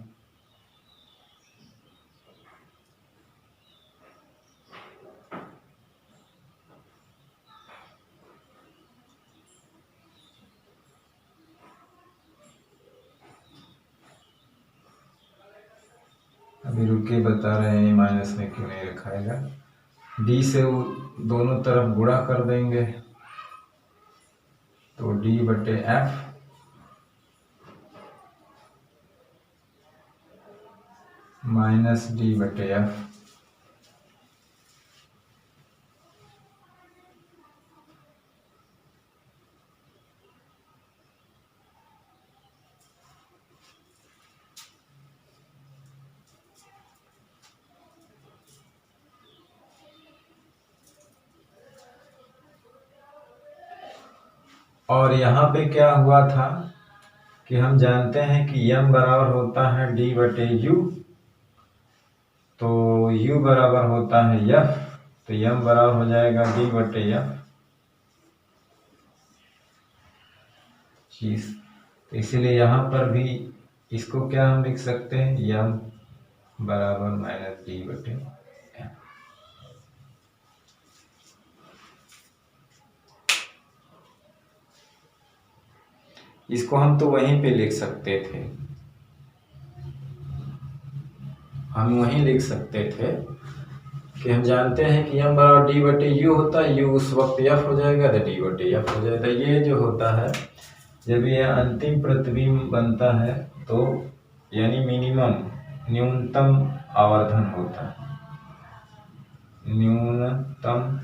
अभी रुके बता रहे हैं माइनस में क्यों नहीं रखाएगा। d से दोनों तरफ गुणा कर देंगे तो d/f माइनस d/f, और यहाँ पे क्या हुआ था कि हम जानते हैं कि m बराबर होता है d/u, तो u बराबर होता है f, तो m बराबर हो जाएगा d/f चीज। तो इसीलिए यहाँ पर भी इसको क्या हम लिख सकते हैं, m बराबर माइनस d/f। इसको हम तो वहीं पे लिख सकते थे, हम वहीं लिख सकते थे कि हम जानते हैं कि m बराबर d/u होता है, u उस वक्त f हो जाएगा तो d/f हो जाएगा। ये जो होता है जब ये अंतिम प्रतिबिंब बनता है तो यानी मिनिमम, न्यूनतम आवर्धन होता है, न्यूनतम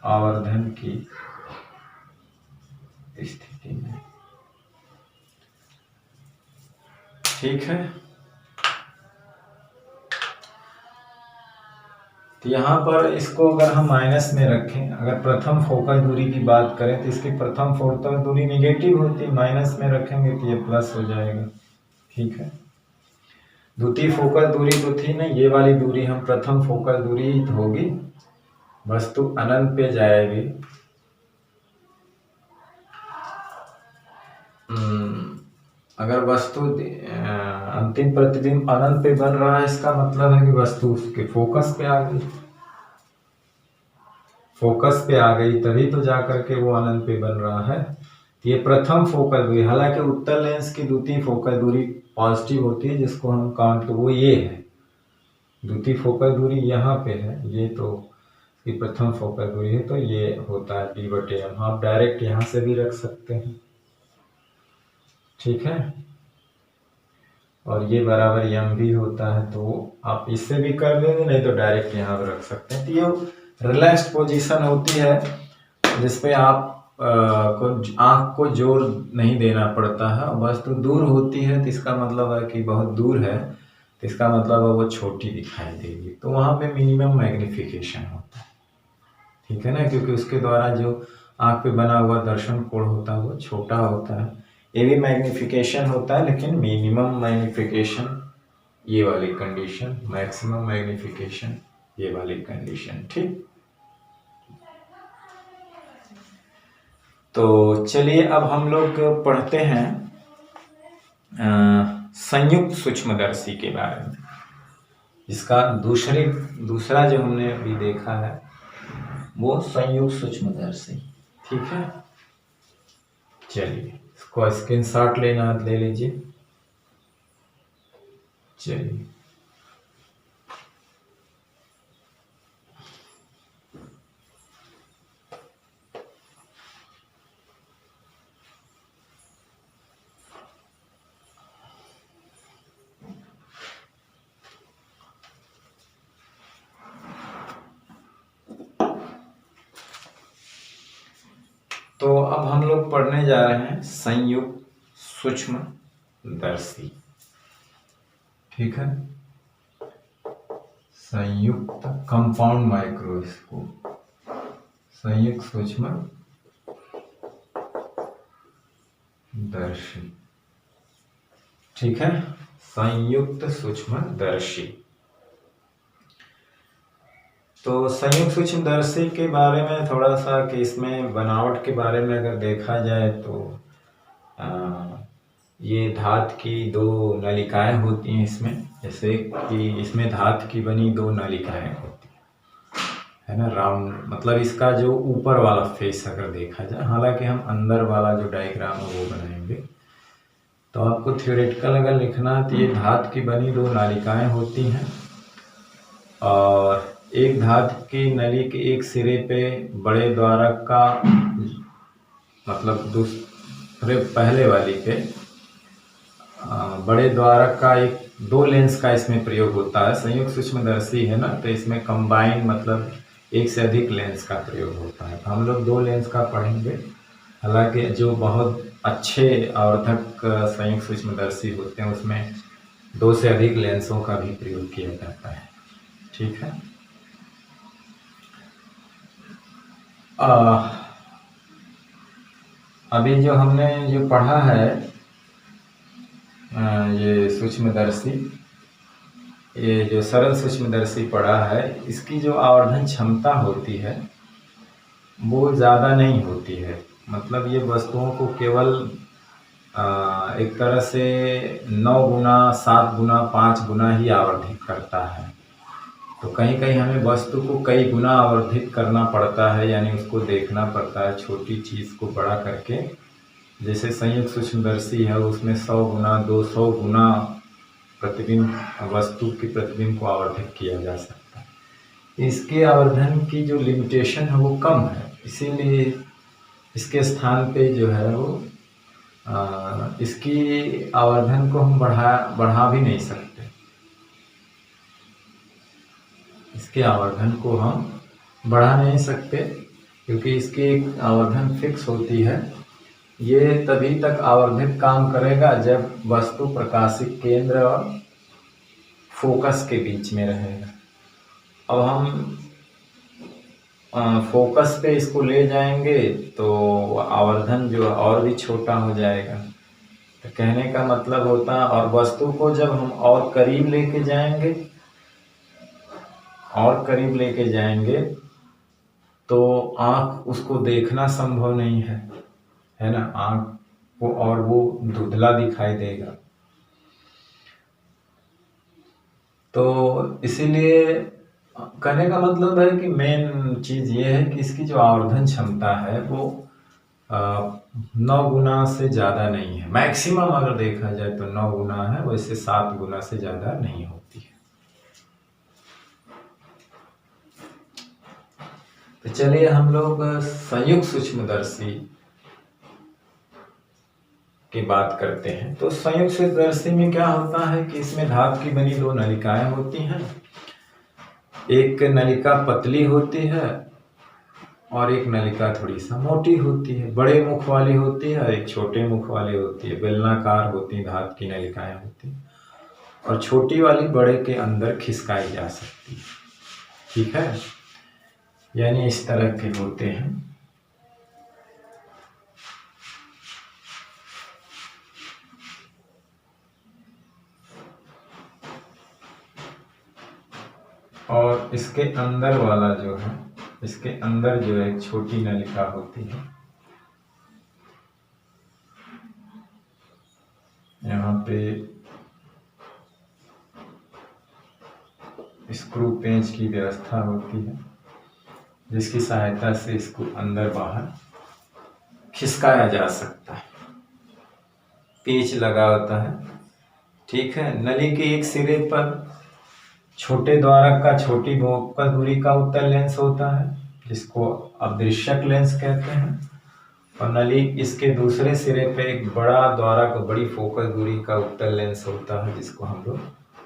आवर्धन की स्थिति में, ठीक है। तो यहाँ पर इसको अगर हम माइनस में रखें, अगर प्रथम फोकस दूरी की बात करें तो इसकी प्रथम फोकस दूरी निगेटिव होती है, माइनस में रखेंगे तो ये प्लस हो जाएगा, ठीक है। द्वितीय फोकस दूरी तो थी ना, ये वाली दूरी हम प्रथम फोकस दूरी ही होगी, वस्तु अनंत पे जाएगी। अगर वस्तु अंतिम प्रतिबिंब अनंत पे बन रहा है, इसका मतलब है कि वस्तु उसके फोकस पे आ गई, फोकस पे आ गई तभी तो जाकर के वो अनंत पे बन रहा है। ये प्रथम फोकस दूरी, हालांकि उत्तल लेंस की द्वितीय फोकस दूरी पॉजिटिव होती है, जिसको हम काउंट, तो वो ये है, द्वितीय फोकस दूरी यहाँ पे है, ये तो ये प्रथम फोकस दूरी है, तो ये होता है d/m। आप डायरेक्ट यहाँ से भी रख सकते हैं, ठीक है। और ये बराबर m भी होता है, तो आप इससे भी कर देंगे, नहीं तो डायरेक्ट यहाँ पे रख सकते हैं। तो ये रिलैक्स्ड पोजीशन होती है जिसपे आप को आँख को जोर नहीं देना पड़ता है। वस्तु दूर होती है तो इसका मतलब है कि बहुत दूर है, तो इसका मतलब है वो छोटी दिखाई देगी, तो वहाँ पे मिनिमम मैग्निफिकेशन होता है, ठीक है ना, क्योंकि उसके द्वारा जो आँख पे बना हुआ दर्शन कोण होता है वो छोटा होता है। ये भी मैग्निफिकेशन होता है, लेकिन मिनिमम मैग्निफिकेशन ये वाली कंडीशन, मैक्सिमम मैग्निफिकेशन ये वाली कंडीशन, ठीक। तो चलिए अब हम लोग पढ़ते हैं संयुक्त सूक्ष्मदर्शी के बारे में। इसका दूसरा जो हमने अभी देखा है वो संयुक्त सूक्ष्मदर्शी, ठीक है। चलिए इसको स्क्रीनशॉट लेना ले लीजिए। चलिए, तो अब हम लोग पढ़ने जा रहे हैं संयुक्त सूक्ष्मदर्शी। ठीक है, संयुक्त कंपाउंड माइक्रोस्कोप, संयुक्त सूक्ष्मदर्शी। ठीक है, संयुक्त सूक्ष्मदर्शी। तो संयुक्त सूक्ष्मदर्शी के बारे में थोड़ा सा कि इसमें बनावट के बारे में अगर देखा जाए तो ये धातु की 2 नलिकाएं होती हैं इसमें, जैसे कि इसमें धातु की बनी 2 नलिकाएं होती है ना, राउंड, मतलब इसका जो ऊपर वाला फेस अगर देखा जाए, हालांकि हम अंदर वाला जो डायग्राम है वो बनाएंगे। तो आपको थ्योरेटिकल अगर लिखना है तो ये धातु की बनी 2 नलिकाएं होती हैं, और एक धातु की नली के एक सिरे पे बड़े द्वारक का, मतलब दूसरे पहले वाली पे बड़े द्वारक का 2 लेंस का इसमें प्रयोग होता है। संयुक्त सूक्ष्मदर्शी है ना, तो इसमें कंबाइन मतलब एक से अधिक लेंस का प्रयोग होता है। तो हम लोग 2 लेंस का पढ़ेंगे, हालांकि जो बहुत अच्छे आवर्धक संयुक्त सूक्ष्मदर्शी होते हैं उसमें 2 से अधिक लेंसों का भी प्रयोग किया जाता है। ठीक है, अभी जो हमने जो पढ़ा है ये सूक्ष्मदर्शी, ये जो सरल सूक्ष्मदर्शी पढ़ा है, इसकी जो आवर्धन क्षमता होती है वो ज़्यादा नहीं होती है। मतलब ये वस्तुओं को केवल एक तरह से 9 गुना, 7 गुना, 5 गुना ही आवर्धित करता है। तो कहीं कहीं हमें वस्तु को कई गुना आवर्धित करना पड़ता है, यानी उसको देखना पड़ता है छोटी चीज़ को बड़ा करके। जैसे संयुक्त सूक्ष्मदर्शी है उसमें 100 गुना, 200 गुना प्रतिबिंब, वस्तु के प्रतिबिंब को आवर्धित किया जा सकता है। इसके आवर्धन की जो लिमिटेशन है वो कम है, इसीलिए इसके स्थान पे जो है वो इसकी आवर्धन को हम बढ़ा भी नहीं सकते। इसके आवर्धन को हम बढ़ा नहीं सकते क्योंकि इसकी एक आवर्धन फिक्स होती है। ये तभी तक आवर्धित काम करेगा जब वस्तु प्रकाशिक केंद्र और फोकस के बीच में रहेगा। अब हम फोकस पे इसको ले जाएंगे तो आवर्धन जो और भी छोटा हो जाएगा। तो कहने का मतलब होता है, और वस्तु को जब हम और करीब लेके जाएंगे तो आँख उसको देखना संभव नहीं है ना, आँख को और वो धुंधला दिखाई देगा। तो इसीलिए कहने का मतलब है कि मेन चीज़ ये है कि इसकी जो आवर्धन क्षमता है वो 9 गुना से ज़्यादा नहीं है। मैक्सिमम अगर देखा जाए तो 9 गुना है, वैसे 7 गुना से ज़्यादा नहीं होती है। तो चलिए हम लोग संयुक्त सूक्ष्मदर्शी की बात करते हैं। तो संयुक्त सूक्ष्मदर्शी में क्या होता है कि इसमें धातु की बनी 2 नलिकाएं होती हैं। एक नलिका पतली होती है और एक नलिका थोड़ी सा मोटी होती है। बड़े मुख वाली होती है, एक छोटे मुख वाली होती है। बेलनाकार होती है, धातु की नलिकाएं होती हैं, और छोटी वाली बड़े के अंदर खिसकाई जा सकती है। ठीक है, यानी इस तरह के होते हैं। और इसके अंदर वाला जो है, इसके अंदर जो एक छोटी नलिका होती है, यहाँ पे स्क्रू पेंच की व्यवस्था होती है जिसकी सहायता से इसको अंदर बाहर खिसकाया जा सकता है। पेच लगा होता है, ठीक है। नली के एक सिरे पर छोटे द्वारक का छोटी फोकल दूरी का उत्तल लेंस होता है, जिसको अदृश्यक लेंस कहते हैं। और नली इसके दूसरे सिरे पे एक बड़ा द्वारक बड़ी फोकल दूरी का उत्तल लेंस होता है, जिसको हम लोग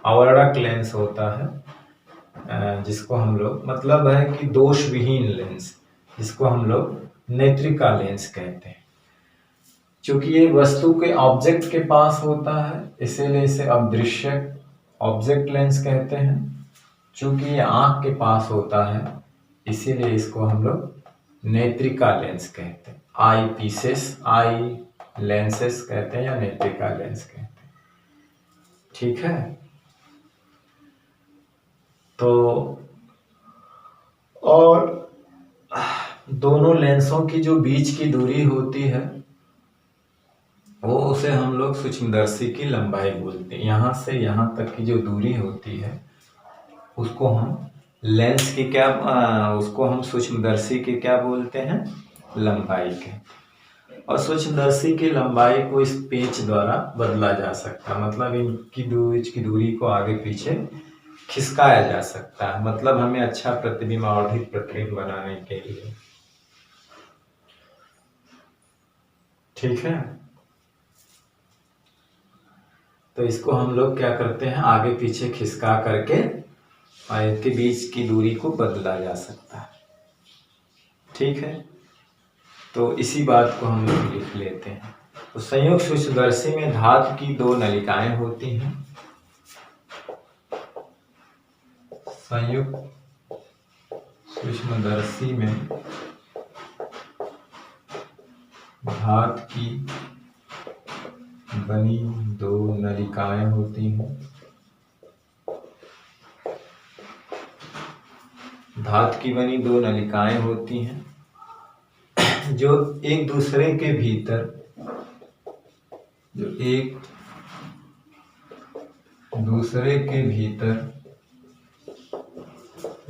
अवर्णक लेंस होता है, जिसको हम लोग मतलब है कि दोष विहीन लेंस, जिसको हम लोग नेत्रिका लेंस कहते हैं। चूंकि ये वस्तु के ऑब्जेक्ट के पास होता है, इसीलिए इसे अदृश्यक ऑब्जेक्ट लेंस कहते हैं। चूंकि ये आंख के पास होता है, इसीलिए इसको हम लोग नेत्रिका लेंस कहते हैं। आई पीसेस, आई लेंसेस कहते हैं या नेत्रिका लेंस कहते हैं, ठीक है। तो और दोनों लेंसों की जो बीच की दूरी होती है, वो उसे हम लोग सूक्ष्मदर्शी की लंबाई बोलते हैं। यहाँ से यहाँ तक की जो दूरी होती है, उसको हम लेंस की क्या उसको हम सूक्ष्मदर्शी की क्या बोलते हैं, लंबाई के। और सूक्ष्मदर्शी की लंबाई को इस पेच द्वारा बदला जा सकता है, मतलब इनकी बीच की दूरी को आगे पीछे खिसकाया जा सकता है, मतलब हमें अच्छा प्रतिबिंब और अधिक प्रतिबिंब बनाने के लिए, ठीक है। तो इसको हम लोग क्या करते हैं, आगे पीछे खिसका करके और इनके बीच की दूरी को बदला जा सकता है, ठीक है। तो इसी बात को हम लोग लिख लेते हैं। तो संयुक्त सूक्ष्मदर्शी में धातु की दो नलिकाएं होती हैं। संयुक्त सूक्ष्मदर्शी में धातु की बनी दो नलिकाएं होती हैं। धातु की बनी दो नलिकाएं होती हैं जो एक दूसरे के भीतर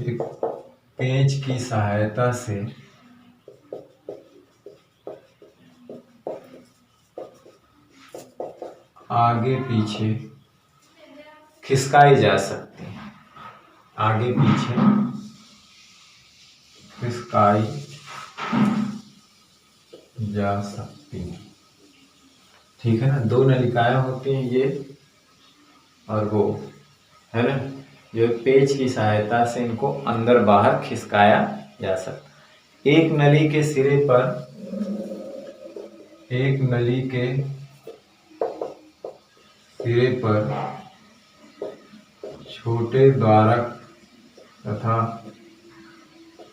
एक पेंच की सहायता से आगे पीछे खिसकाई जा सकती हैं, आगे पीछे खिसकाई जा सकती हैं, ठीक है ना। दो नलिकाएं होती हैं, ये और वो, है ना। जो पेच की सहायता से इनको अंदर बाहर खिसकाया जा सकता। एक नली के सिरे पर छोटे द्वारक तथा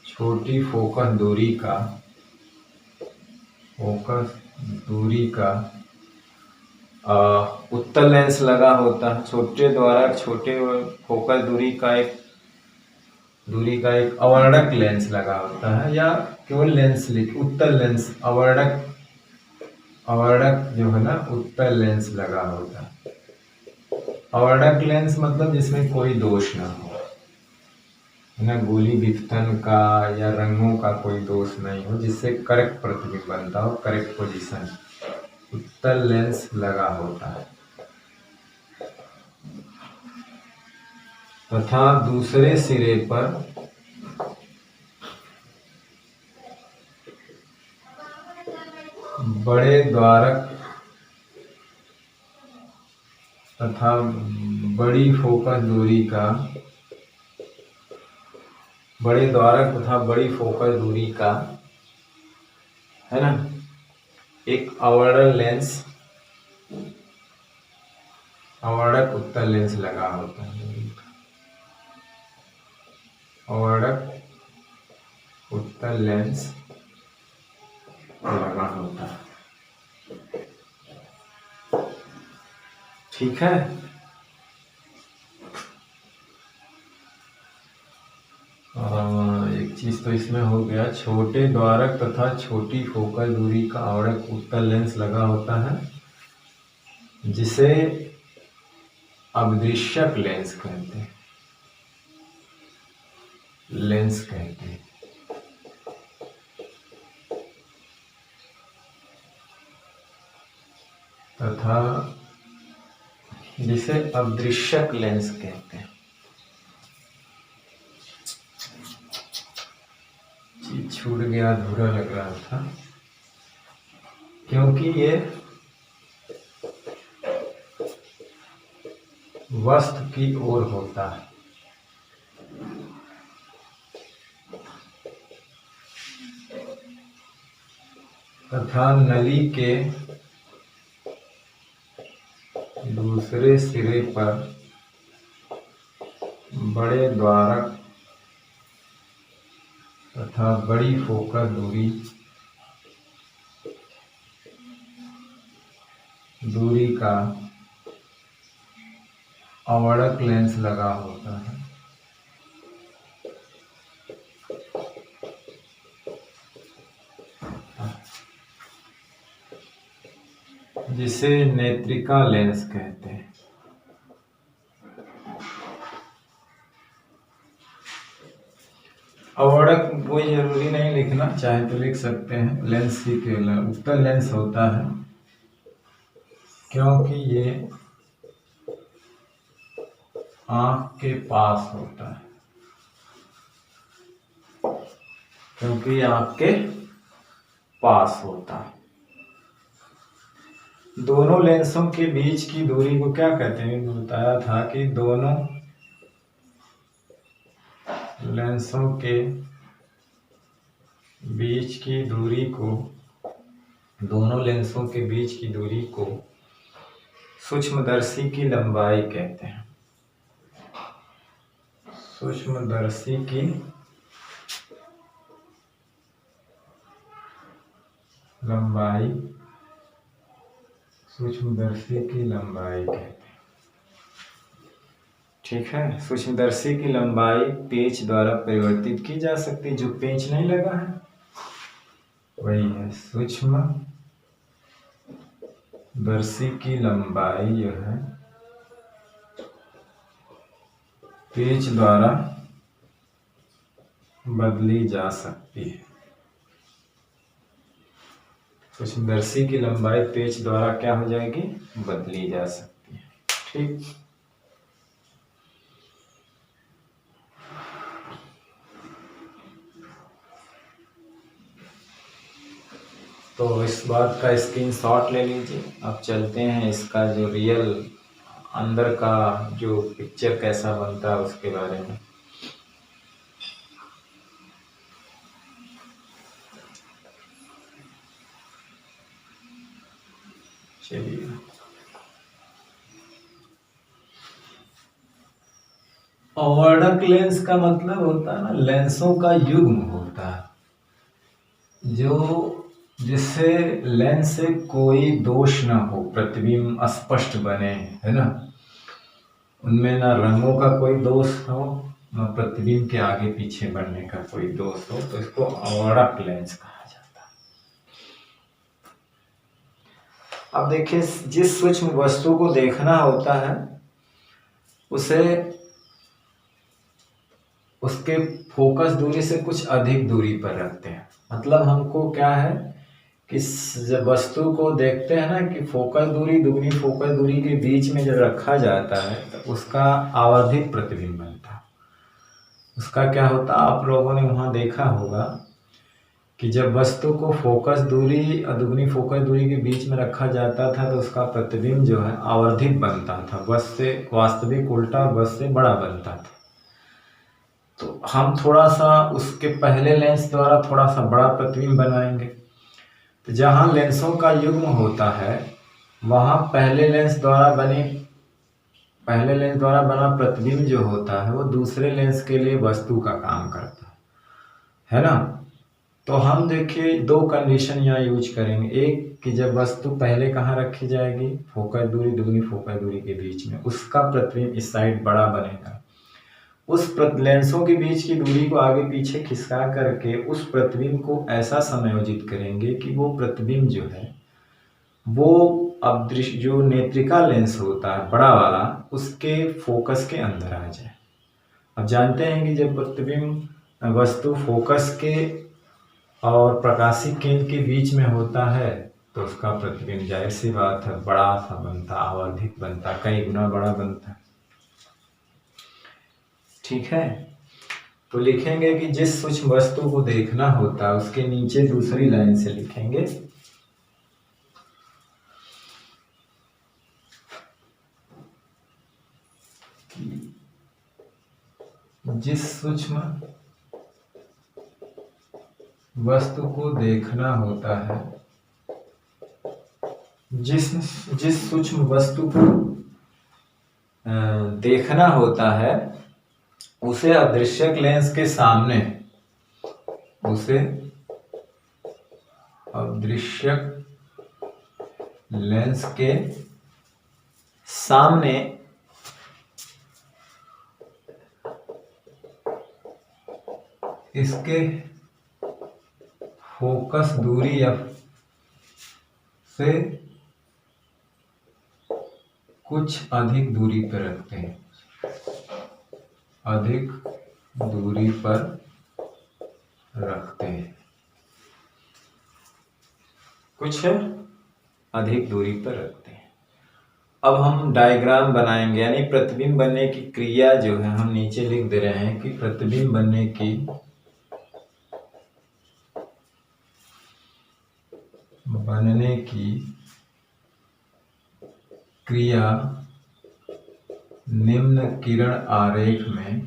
छोटी फोकस दूरी का उत्तल लेंस लगा होता है। छोटे द्वारक छोटे फोकस दूरी का एक अवर्णक लेंस लगा होता है, या केवल लेंस लिख उत्तल लेंस, अवर्णक जो है ना, उत्तल लेंस लगा होता है। अवर्णक लेंस मतलब जिसमें कोई दोष ना हो, है ना, गोली विघटन का या रंगों का कोई दोष नहीं हो, जिससे करेक्ट प्रतिबिंब बनता हो, करेक्ट पोजीशन, उत्तल लेंस लगा होता है। तथा दूसरे सिरे पर बड़े द्वारक तथा बड़ी फोकस दूरी का, है ना, एक अवर्णक उत्तल लेंस लगा होता है। अवर्णक उत्तल लेंस लगा होता है, ठीक है। एक चीज तो इसमें हो गया, छोटे द्वारक तथा छोटी फोकल दूरी का अवर्णक उत्तल लेंस लगा होता है, जिसे अदृश्यक लेंस कहते हैं, तथा जिसे अदृश्यक लेंस कहते हैं। चीज छूट गया, अधूरा लग रहा था, क्योंकि ये वस्तु की ओर होता है। तथा नली के दूसरे सिरे पर बड़े द्वारक तथा बड़ी फोकस दूरी का अवर्धक लेंस लगा होता है। जिसे नेत्रिका लेंस कहते हैं। अवर्धक कोई जरूरी नहीं लिखना, चाहे तो लिख सकते हैं। लेंस ही केवल उत्तल लेंस होता है, क्योंकि ये आंख के पास होता है। क्योंकि आंख के पास होता है। दोनों लेंसों के बीच की दूरी को क्या कहते हैं? बताया था कि दोनों लेंसों के बीच की दूरी को सूक्ष्मदर्शी की लंबाई कहते हैं। सूक्ष्मदर्शी की लंबाई कहते हैं। ठीक है। सूक्ष्मदर्शी की लंबाई पेंच द्वारा परिवर्तित की जा सकती है। जो पेंच नहीं लगा है वही है। सूक्ष्मदर्शी की लंबाई जो है पेंच द्वारा बदली जा सकती है। सूक्ष्मदर्शी की लंबाई पेंच द्वारा क्या हो जाएगी? बदली जा सकती है। ठीक। तो इस बात का स्क्रीनशॉट ले लीजिए। अब चलते हैं इसका जो रियल अंदर का जो पिक्चर कैसा बनता है उसके बारे में। चलिए, अवर्धक लेंस का मतलब होता है ना, लेंसों का युग्म होता है जिससे लेंस से कोई दोष ना हो, प्रतिबिंब स्पष्ट बने, है ना। उनमें ना रंगों का कोई दोष हो, ना प्रतिबिंब के आगे पीछे बढ़ने का कोई दोष हो, तो इसको अवर्धक लेंस कहा जाता है। अब देखिए, जिस सूक्ष्म वस्तु को देखना होता है उसे उसके फोकस दूरी से कुछ अधिक दूरी पर रखते हैं। मतलब हमको क्या है कि जब वस्तु को देखते हैं ना कि फोकस दूरी दुगनी फोकस दूरी के बीच में जब रखा जाता है तो उसका आवर्धित प्रतिबिंब बनता है। उसका क्या होता है, आप लोगों ने वहाँ देखा होगा कि जब वस्तु को फोकस दूरी और दुगनी फोकस दूरी के बीच में रखा जाता था तो उसका प्रतिबिंब जो है आवर्धित बनता था, बस से वास्तविक उल्टा और बस से बड़ा बनता था। तो हम थोड़ा सा उसके पहले लेंस द्वारा थोड़ा सा बड़ा प्रतिबिंब बनाएंगे। तो जहाँ लेंसों का युग्म होता है वहाँ पहले लेंस द्वारा बना प्रतिबिंब जो होता है वो दूसरे लेंस के लिए वस्तु का काम करता है ना। तो हम देखिए दो कंडीशन यहाँ यूज करेंगे। एक कि जब वस्तु पहले कहाँ रखी जाएगी, फोकस दूरी दुगनी फोकस दूरी के बीच में, उसका प्रतिबिंब इस साइड बड़ा बनेगा। उस लेंसों के बीच की दूरी को आगे पीछे खिसका करके उस प्रतिबिंब को ऐसा समायोजित करेंगे कि वो प्रतिबिंब जो है वो अदृश्य जो नेत्रिका लेंस होता है बड़ा वाला उसके फोकस के अंदर आ जाए। अब जानते हैं कि जब प्रतिबिंब वस्तु फोकस के और प्रकाशिक केंद्र के बीच में होता है तो उसका प्रतिबिंब जाहिर सी बात है बड़ा सा बनता, आवर्धित बनता, कई गुना बड़ा बनता। ठीक है, तो लिखेंगे कि जिस सूक्ष्म वस्तु को देखना होता है उसके नीचे दूसरी लाइन से लिखेंगे जिस सूक्ष्म वस्तु को देखना होता है, जिस सूक्ष्म वस्तु को देखना होता है उसे अदृश्यक लेंस के सामने, उसे अदृश्यक लेंस के सामने इसके फोकस दूरी f से कुछ अधिक दूरी पर रखते हैं, अधिक दूरी पर रखते हैं, कुछ अधिक दूरी पर रखते हैं। अब हम डायग्राम बनाएंगे, यानी प्रतिबिंब बनने की क्रिया जो है हम नीचे लिख दे रहे हैं कि प्रतिबिंब बनने की क्रिया निम्न किरण आरेख में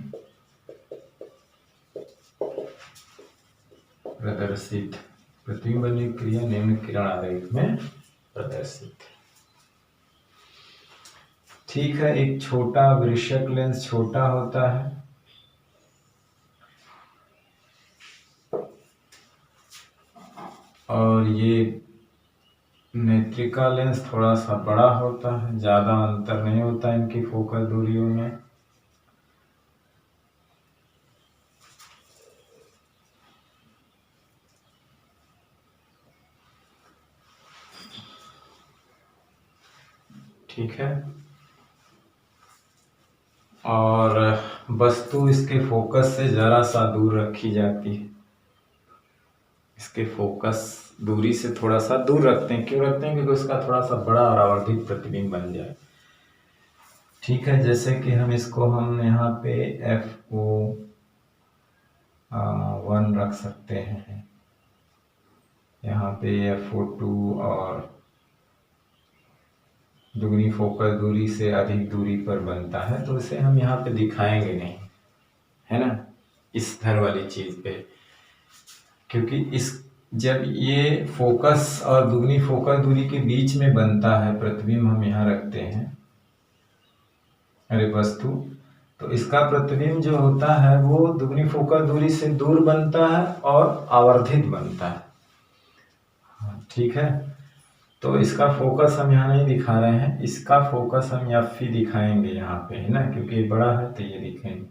प्रदर्शित, प्रतिबिंब बनने की क्रिया निम्न किरण आरेख में प्रदर्शित। ठीक है, एक छोटा वृषक लेंस छोटा होता है और ये नेत्रिका लेंस थोड़ा सा बड़ा होता है, ज्यादा अंतर नहीं होता इनकी फोकस दूरियों में। ठीक है, और वस्तु इसके फोकस से जरा सा दूर रखी जाती है, इसके फोकस दूरी से थोड़ा सा दूर रखते हैं। क्यों रखते हैं? क्योंकि उसका थोड़ा सा बड़ा और आवर्धित प्रतिबिंब बन जाए। ठीक है, जैसे कि हम इसको यहाँ पे FO1 रख सकते हैं, यहाँ पे FO2 और दुगनी फोकस दूरी से अधिक दूरी पर बनता है, तो इसे हम यहाँ पे दिखाएंगे नहीं, है ना, इस धर वाली चीज पे, क्योंकि इस जब ये फोकस और दुगनी फोकस दूरी के बीच में बनता है प्रतिबिंब, हम यहाँ रखते हैं अरे वस्तु, तो इसका प्रतिबिंब जो होता है वो दुगनी फोकस दूरी से दूर बनता है और आवर्धित बनता है। ठीक है, तो इसका फोकस हम यहाँ नहीं दिखा रहे हैं, इसका फोकस हम F दिखाएंगे यहाँ पे, है ना, क्योंकि ये बड़ा है तो ये दिखेंगे।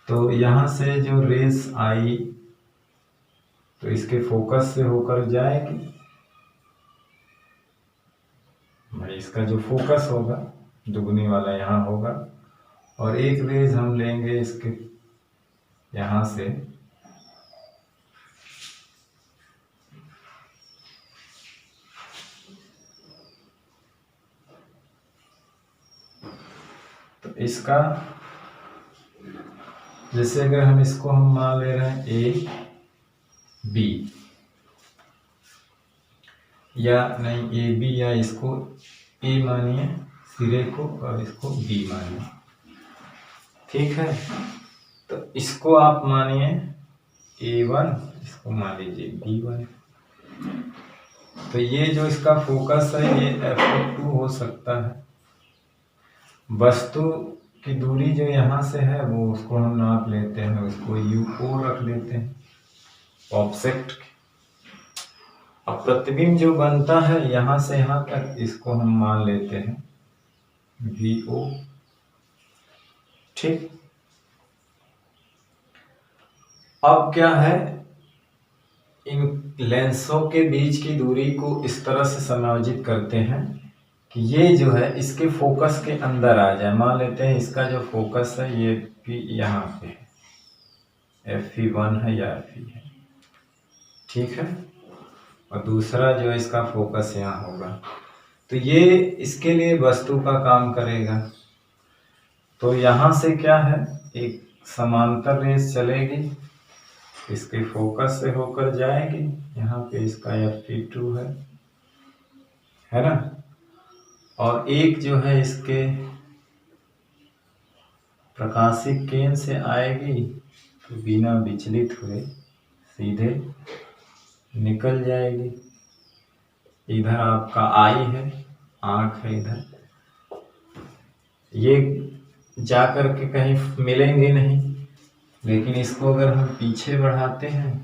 तो यहाँ से जो रेस आई तो इसके फोकस से होकर जाएगी, भाई इसका जो फोकस होगा दुगनी वाला यहाँ होगा, और एक रेज हम लेंगे इसके यहाँ से तो इसका, जैसे अगर हम इसको हम मान ले रहे हैं A B, या नहीं A B, या इसको A मानिए सिरे को और इसको B मानिए। ठीक है, तो इसको आप मानिए A1, इसको मान लीजिए B1। तो ये जो इसका फोकस है ये FO2 हो सकता है। वस्तु की दूरी जो यहाँ से है वो उसको हम नाप लेते हैं, उसको U4 रख देते हैं ऑब्जेक्ट। अब प्रतिबिंब जो बनता है यहाँ से यहाँ तक, इसको हम मान लेते हैं VO। ठीक, अब क्या है, इन लेंसों के बीच की दूरी को इस तरह से समायोजित करते हैं कि ये जो है इसके फोकस के अंदर आ जाए। मान लेते हैं इसका जो फोकस है ये यहाँ पे है, FE1 है या FE है। ठीक है, और दूसरा जो है इसका फोकस यहाँ होगा। तो ये इसके लिए वस्तु का काम करेगा। तो यहाँ से क्या है, एक समांतर रेस चलेगी, इसके फोकस से होकर जाएगी, यहाँ पे इसका Fe2 है ना। और एक जो है इसके प्रकाशिक केंद्र से आएगी, तो बिना विचलित हुए सीधे निकल जाएगी। इधर आपका आई है, आँख है इधर, ये जा कर के कहीं मिलेंगे नहीं, लेकिन इसको अगर हम पीछे बढ़ाते हैं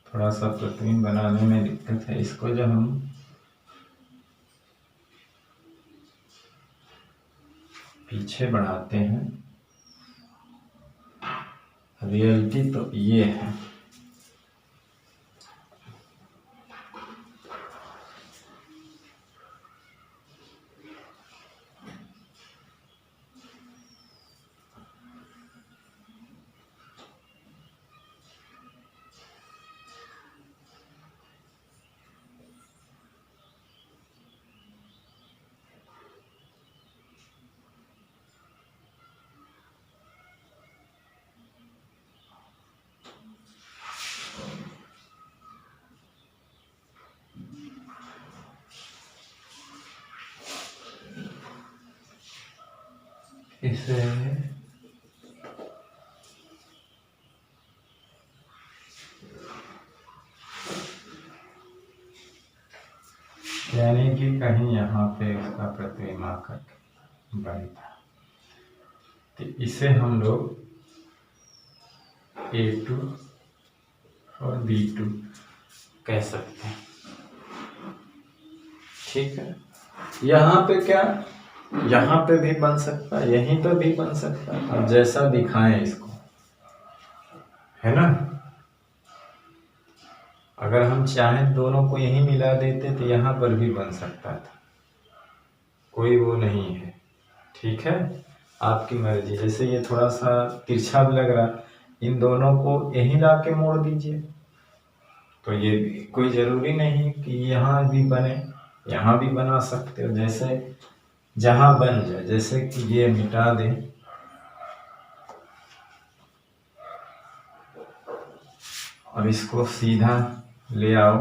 थोड़ा सा प्रतिबिंब बनाने में दिक्कत है, इसको जब हम पीछे बढ़ाते हैं, रियलिटी तो ये है। इसे यानी कि कहीं यहाँ पे इसका प्रतिबिंब आकर बनता, तो इसे हम लोग A2 और B2 कह सकते हैं। ठीक है, यहाँ पे क्या, यहाँ पे भी बन सकता है, यहीं पे भी बन सकता है, अब जैसा दिखाएं इसको, है ना। अगर हम चाहें दोनों को यहीं मिला देते तो यहाँ पर भी बन सकता था, कोई वो नहीं है। ठीक है, आपकी मर्जी। जैसे ये थोड़ा सा तिरछा भी लग रहा, इन दोनों को यहीं ला के मोड़ दीजिए, तो ये भी कोई जरूरी नहीं कि यहाँ भी बने, यहाँ भी बना सकते हो, जैसे जहां बन जाए। जैसे कि ये मिटा दें और इसको सीधा ले आओ,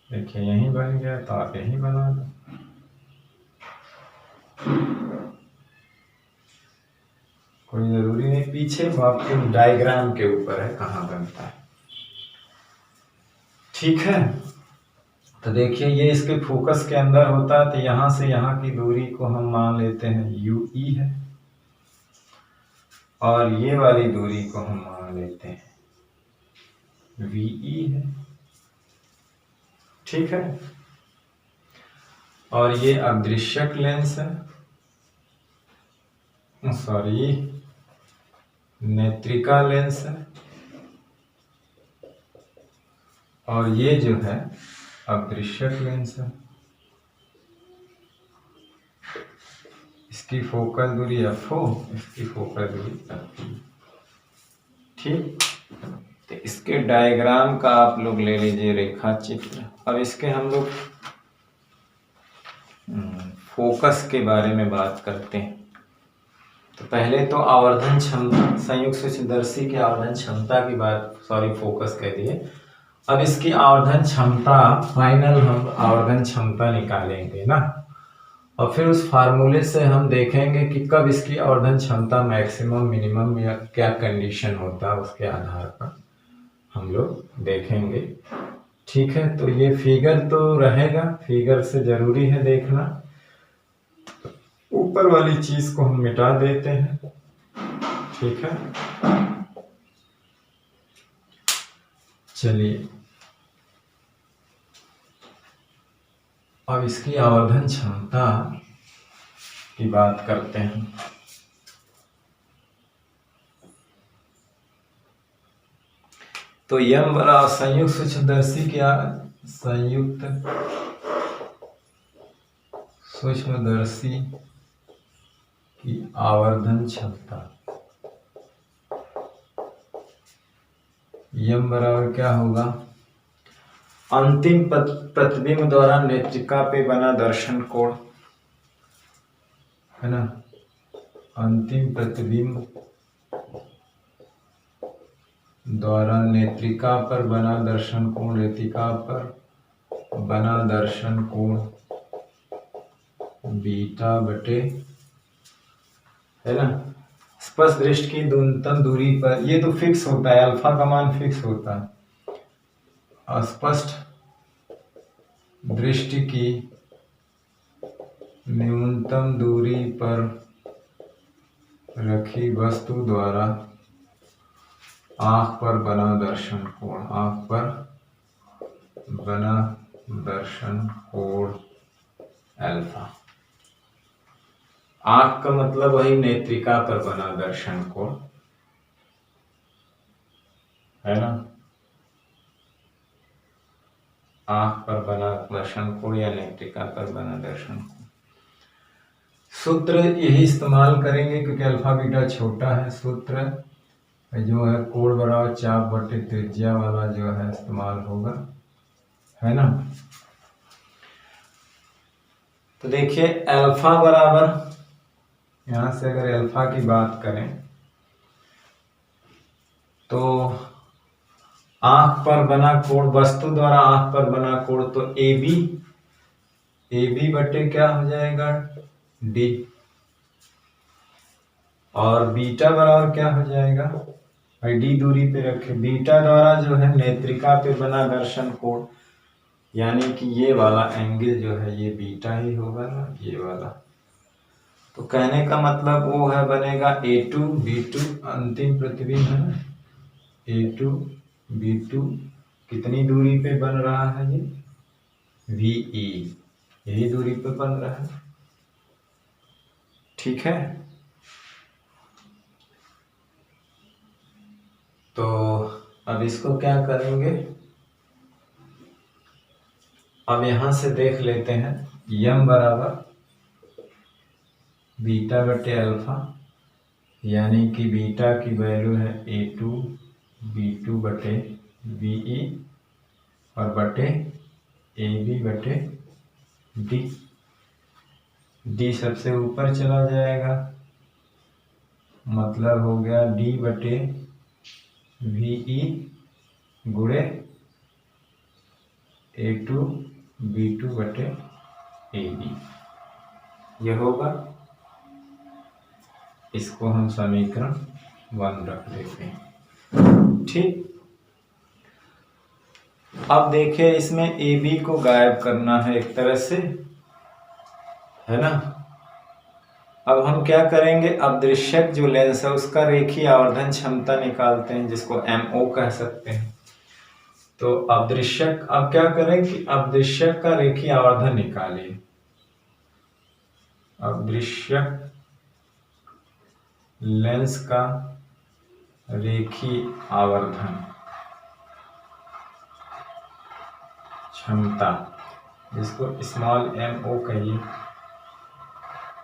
देखिए यहीं बन गया, तो आप यहीं बना दो। कोई जरूरी नहीं, पीछे आपके डायग्राम के ऊपर है कहाँ बनता है। ठीक है, तो देखिए ये इसके फोकस के अंदर होता है, तो यहाँ से यहाँ की दूरी को हम मान लेते हैं UE है, और ये वाली दूरी को हम मान लेते हैं VE है। ठीक है, और ये अदृश्यक लेंस है, सॉरी नेत्रिका लेंस है, और ये जो है अदृश्यक लेंस है। इसकी फोकल दूरी F0, इसकी फोकल दूरी F3। ठीक, तो इसके डायग्राम का आप लोग ले लीजिए रेखा चित्र। अब इसके हम लोग फोकस के बारे में बात करते हैं। तो पहले तो आवर्धन क्षमता, संयुक्त सूक्ष्मदर्शी की आवर्धन क्षमता की बात, सॉरी फोकस कह दिए। अब इसकी आवर्धन क्षमता, फाइनल हम आवर्धन क्षमता निकालेंगे ना, और फिर उस फार्मूले से हम देखेंगे कि कब इसकी आवर्धन क्षमता मैक्सिमम, मिनिमम या क्या कंडीशन होता है, उसके आधार पर हम लोग देखेंगे। ठीक है, तो ये फिगर तो रहेगा, फिगर से जरूरी है देखना। ऊपर वाली चीज को हम मिटा देते हैं। ठीक है, चलिए अब इसकी आवर्धन क्षमता की बात करते हैं। तो यम बड़ा संयुक्त सूक्ष्मदर्शी क्या, संयुक्त सूक्ष्मदर्शी की आवर्धन क्षमता, यम बराबर क्या होगा, अंतिम प्रतिबिंब द्वारा नेत्रिका पे बना दर्शन कोण, है ना, अंतिम प्रतिबिंब द्वारा नेत्रिका पर बना दर्शन कोण, नेत्रिका पर बना दर्शन कोण बीटा बटे, है ना, स्पर्श दृष्टि की न्यूनतम दूरी पर, ये तो फिक्स होता है, अल्फा का मान फिक्स होता है। स्पष्ट दृष्टि की न्यूनतम दूरी पर रखी वस्तु द्वारा आंख पर बना दर्शन कोण, आंख पर बना दर्शन कोण अल्फा। आंख का मतलब वही नेत्रिका पर बना दर्शन कोण, है ना, आंख पर बना दर्शन कोण या नेत्रिका पर बना दर्शन कोण। सूत्र यही इस्तेमाल करेंगे क्योंकि अल्फा बीटा छोटा है। सूत्र जो है कोण बराबर चाप बटे त्रिज्या वाला जो है इस्तेमाल होगा, है ना। तो देखिए अल्फा बराबर, यहां से अगर अल्फा की बात करें तो आंख पर बना कोण, वस्तु द्वारा आंख पर बना कोण, तो ए बी बटे क्या हो जाएगा, डी, और बीटा बराबर क्या हो जाएगा, भाई डी दूरी पे रखे, बीटा द्वारा जो है नेत्रिका पे बना दर्शन कोण, यानी कि ये वाला एंगल जो है ये बीटा ही होगा ना, ये वाला। तो कहने का मतलब वो है बनेगा A2 B2, अंतिम प्रतिबिंब है ना, A2 B2 कितनी दूरी पे बन रहा है, ये VE, यही दूरी पे बन रहा है, ठीक है। तो अब इसको क्या करेंगे, अब यहां से देख लेते हैं, यम बराबर बीटा बटे अल्फा, यानी कि बीटा की वैल्यू है A2 B2 बटे VE और बटे AB बटे D, D सबसे ऊपर चला जाएगा, मतलब हो गया D बटे VE गुणे A2 B2 बटे AB, यह होगा। इसको हम समीकरण 1 रख देते हैं, ठीक। अब देखिए इसमें ए बी को गायब करना है एक तरह से, है ना। अब हम क्या करेंगे, अदृश्यक जो लेंस है उसका रेखीय आवर्धन क्षमता निकालते हैं, जिसको MO कह सकते हैं। तो अदृश्यक, अब क्या करें कि अदृश्यक का रेखीय आवर्धन निकालिए, अदृश्यक लेंस का रेखीय आवर्धन क्षमता, जिसको स्मॉल MO कहिए।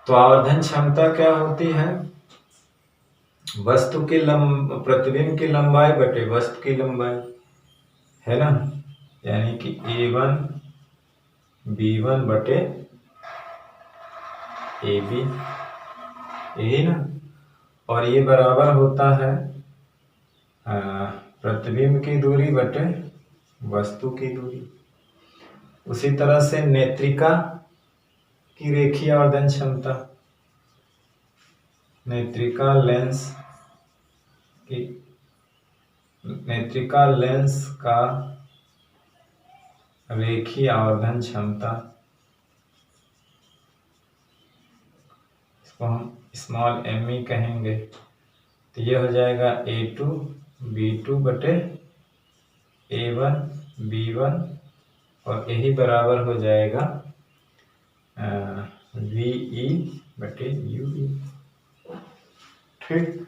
तो आवर्धन क्षमता क्या होती है, वस्तु की प्रतिबिंब की लंबाई बटे वस्तु की लंबाई, है ना, यानी कि A1 B1 बटे AB, यही ना, और ये बराबर होता है प्रतिबिंब की दूरी बटे वस्तु की दूरी। उसी तरह से नेत्रिका की रेखीय आवर्धन क्षमता, नेत्रिका लेंस का रेखीय आवर्धन क्षमता, इसको हम स्मॉल ME कहेंगे। तो ये हो जाएगा A2 B2 बटे A1 B1 और यही बराबर हो जाएगा VE बटे UE, ठीक।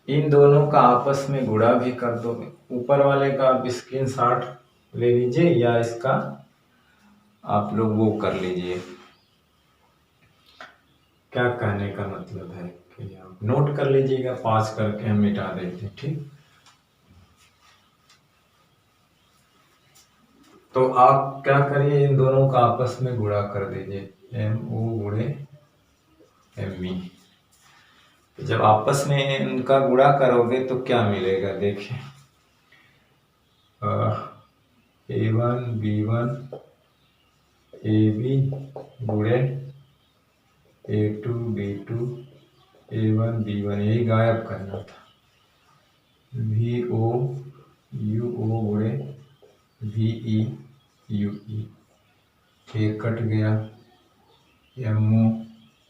इन दोनों का आपस में गुणा भी कर दो, ऊपर वाले का आप स्क्रीनशॉट ले लीजिए या इसका आप लोग वो कर लीजिए, क्या कहने का मतलब है कि आप नोट कर लीजिएगा, पास करके हम मिटा देते हैं। ठीक, तो आप क्या करिए, इन दोनों का आपस में गुणा कर दीजिए, MO गुणे ME। जब आपस में इनका गुणा करोगे तो क्या मिलेगा, देखिए A1 B1 AB गुणे A2 B2 A1 B1, यही गायब करना था। VO UO गुणे VE UE, एक कट गया। MO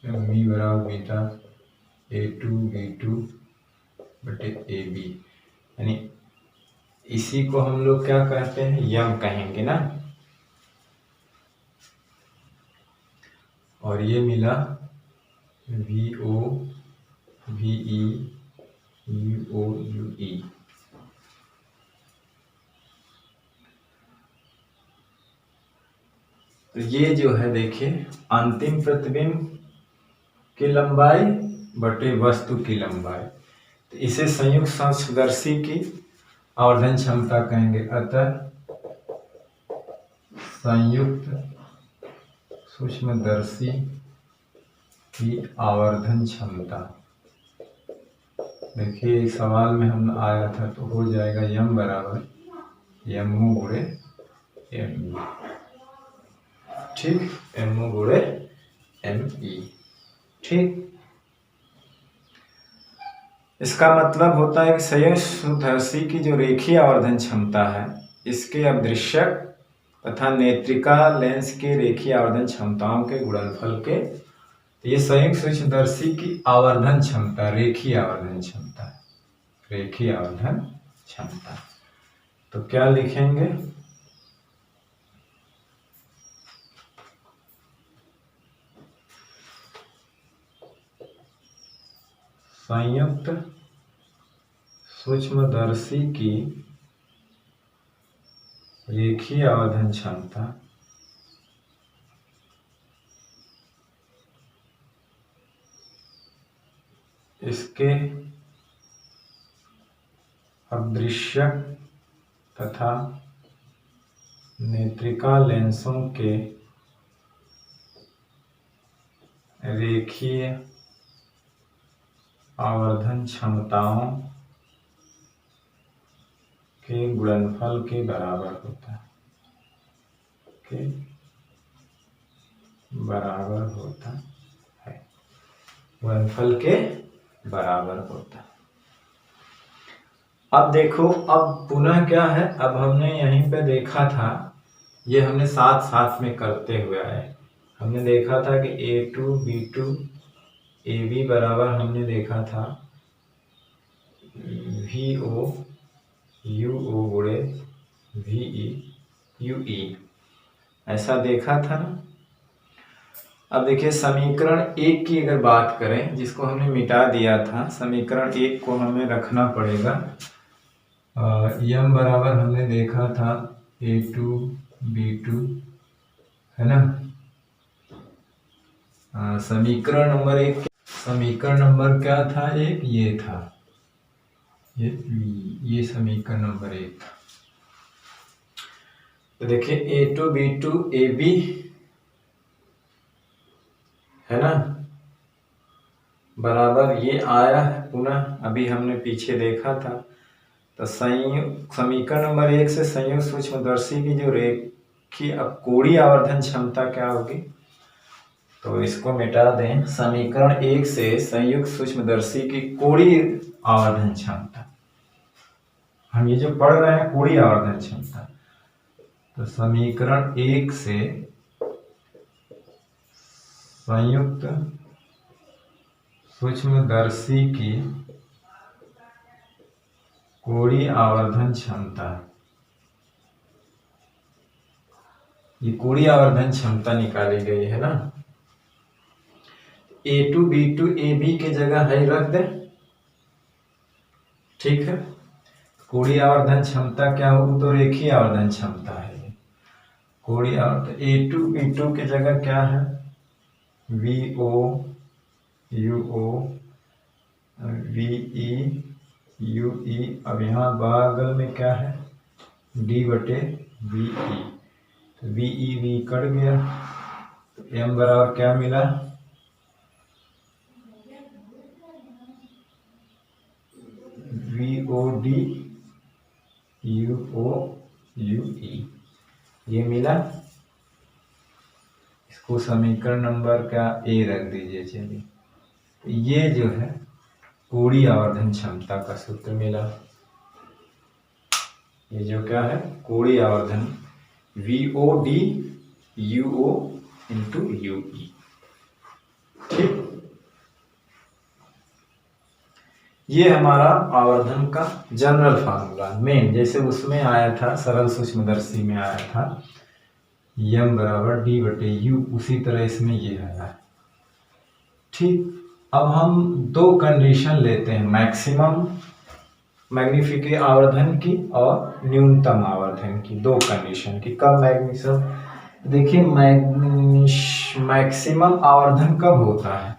ME बराबर बीटा A2 B2 बटे AB, यानी इसी को हम लोग क्या कहते हैं, यम कहेंगे ना। और ये मिला VO VE UO UE। तो ये जो है देखिए, अंतिम प्रतिबिंब की लंबाई बटे वस्तु की लंबाई, तो इसे संयुक्त सूक्ष्मदर्शी की आवर्धन क्षमता कहेंगे। अतः संयुक्त सूक्ष्मदर्शी की आवर्धन क्षमता, देखिए सवाल में हम आया था तो हो जाएगा यम बराबर MO गुणे ME। ठीक, MO गुणे ME। ठीक, इसका मतलब होता है कि संयुक्त सूक्ष्मदर्शी की जो रेखीय आवर्धन क्षमता है, इसके अदृश्यक तथा नेत्रिका लेंस के रेखीय आवर्धन क्षमताओं के गुणनफल के, तो ये संयुक्त सूक्ष्मदर्शी की आवर्धन क्षमता, रेखीय आवर्धन क्षमता, रेखीय आवर्धन क्षमता। तो क्या लिखेंगे, संयुक्त सूक्ष्मदर्शी की रेखीय आवर्धन क्षमता इसके अदृश्यक तथा नेत्रिका लेंसों के रेखीय आवर्धन क्षमताओं के गुणनफल के बराबर होता है, के बराबर होता है, गुणनफल के बराबर होता है। अब देखो, अब पुनः क्या है, अब हमने यहीं पे देखा था, ये हमने साथ साथ में करते हुए आए। हमने देखा था कि A2 B2 AB बराबर हमने देखा था VO UO गुणे VE UE, ऐसा देखा था ना। अब देखिए समीकरण 1 की अगर बात करें, जिसको हमने मिटा दिया था, समीकरण 1 को हमें रखना पड़ेगा। यम बराबर हमने देखा था A2 B2, है ना। समीकरण नंबर 1, समीकरण नंबर क्या था, एक ये था, ये समीकरण नंबर 1 था। तो देखिए A2 B2 AB, है ना, बराबर ये आया है पुनः, अभी हमने पीछे देखा था। तो समीकरण नंबर 1 से संयुक्त सूक्ष्मदर्शी की जो रेखीय, अब कोणीय आवर्धन क्षमता क्या होगी, तो इसको मिटा दें। समीकरण 1 से संयुक्त सूक्ष्मदर्शी की कोणीय आवर्धन क्षमता, हम ये जो पढ़ रहे हैं कोणीय आवर्धन क्षमता, तो समीकरण 1 से संयुक्त सूक्ष्मदर्शी की कोणीय आवर्धन क्षमता, ये कोणीय आवर्धन क्षमता निकाली गई है ना। A2 B2 AB के जगह है रख दे, ठीक है। कोणीय आवर्धन क्षमता क्या होगी, तो रेखीय आवर्धन क्षमता है। कोणीय आवर्धन A2 B2 की जगह क्या है, VO यू ओ वी ई यू ई। अब यहाँ बगल में क्या है, डी बटे वी ई, तो वी ई वी कट गया, तो एम बराबर क्या मिला, V O D U O U E, ये मिला। इसको समीकरण नंबर क्या ए रख दीजिए। चलिए, तो ये जो है कोणीय आवर्धन क्षमता का सूत्र मिला। ये जो क्या है, कोणीय आवर्धन V O D U O into U E. ठीक, ये हमारा आवर्धन का जनरल फार्मूला मेन, जैसे उसमें आया था सरल सूक्ष्मदर्शी में आया था यम बराबर डी बटे यू, उसी तरह इसमें ये आया। ठीक, अब हम दो कंडीशन लेते हैं, मैक्सिमम मैग्नीफिकेशन आवर्धन की और न्यूनतम आवर्धन की, दो कंडीशन की। कब मैग्नीफिकेशन, देखिए मैक्सिमम आवर्धन कब होता है,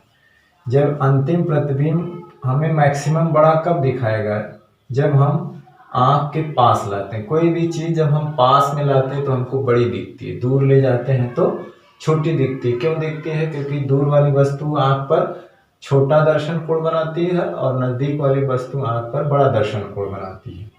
जब अंतिम प्रतिबिंब हमें मैक्सिमम बड़ा कब दिखाएगा, जब हम आँख के पास लाते हैं। कोई भी चीज़ जब हम पास में लाते हैं तो हमको बड़ी दिखती है, दूर ले जाते हैं तो छोटी दिखती है। क्यों दिखती है, क्योंकि दूर वाली वस्तु आँख पर छोटा दर्शन कोण बनाती है और नजदीक वाली वस्तु आँख पर बड़ा दर्शन कोण बनाती है।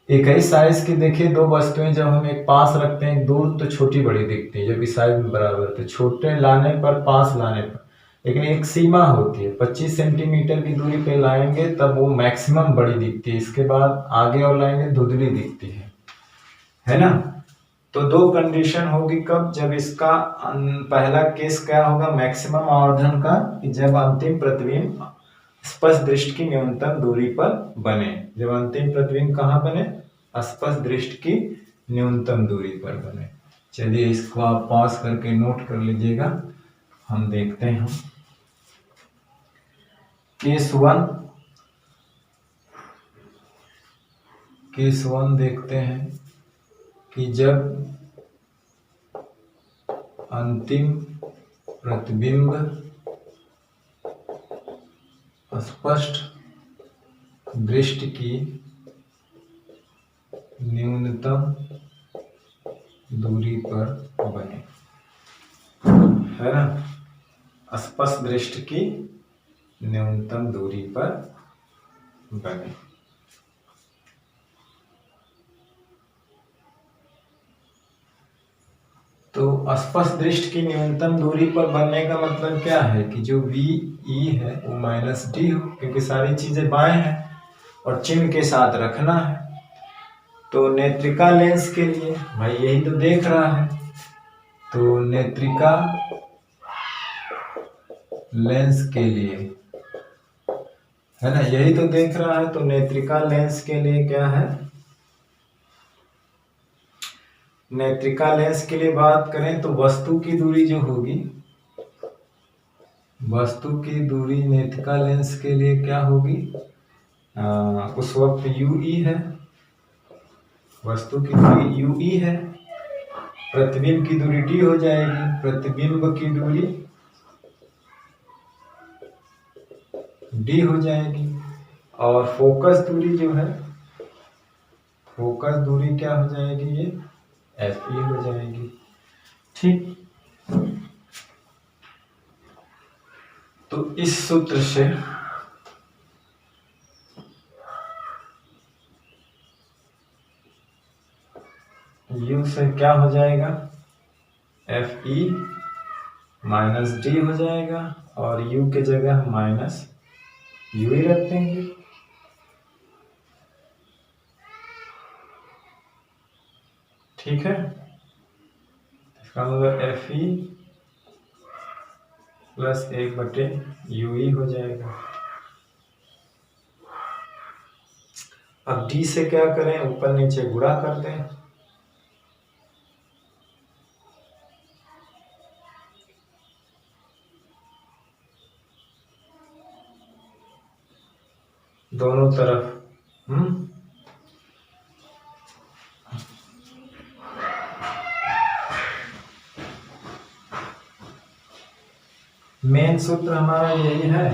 एक ही साइज की देखिए दो वस्तुएं जब हम एक पास रखते हैं दूर तो छोटी बड़ी दिखती है, जब इस साइज में बराबर, तो छोटे लाने पर पास लाने पर, लेकिन एक सीमा होती है, 25 सेंटीमीटर की दूरी पे लाएंगे तब वो मैक्सिमम बड़ी दिखती है, इसके बाद आगे और लाएंगे धुंधली दिखती है ना। तो दो कंडीशन होगी कब, जब इसका पहला केस क्या होगा मैक्सिमम आवर्धन का, कि जब अंतिम प्रतिबिंब स्पष्ट दृष्टि की न्यूनतम दूरी पर बने। जब अंतिम प्रतिबिंब कहाँ बने, स्पष्ट दृष्टि की न्यूनतम दूरी पर बने। चलिए, इसको आप पॉज करके नोट कर लीजिएगा, हम देखते हैं। केस वन देखते हैं कि जब अंतिम प्रतिबिंब स्पष्ट दृष्टि की न्यूनतम दूरी पर बने, है ना, स्पष्ट दृष्टि की न्यूनतम दूरी पर बने। तो स्पष्ट दृष्टि की न्यूनतम दूरी पर बनने का मतलब क्या है कि जो वी ई है वो माइनस डी हो, क्योंकि सारी चीजें बाएं हैं और चिन्ह के साथ रखना है। तो नेत्रिका लेंस के लिए भाई यही तो देख रहा है, तो नेत्रिका लेंस के लिए, है ना, यही तो देख रहा है। तो नेत्रिका लेंस के लिए क्या है, नेत्रिका लेंस के लिए बात करें तो वस्तु की दूरी जो होगी, वस्तु की दूरी नेत्रिका लेंस के लिए क्या होगी, उस वक्त यू ई है, वस्तु की दूरी यू ई है, प्रतिबिंब की दूरी डी हो जाएगी, प्रतिबिंब की दूरी डी हो जाएगी, और फोकस दूरी जो है, फोकस दूरी क्या हो जाएगी, ये एफ ई हो जाएगी। ठीक, तो इस सूत्र से U से क्या हो जाएगा, एफ ई माइनस डी हो जाएगा, और U के जगह हम माइनस यू ही रख देंगे। ठीक है, इसका मतलब एफ ई प्लस 1/यू ई हो जाएगा। अब डी से क्या करें, ऊपर नीचे गुणा कर दें, दोनों तरफ। मेन सूत्र हमारा यही है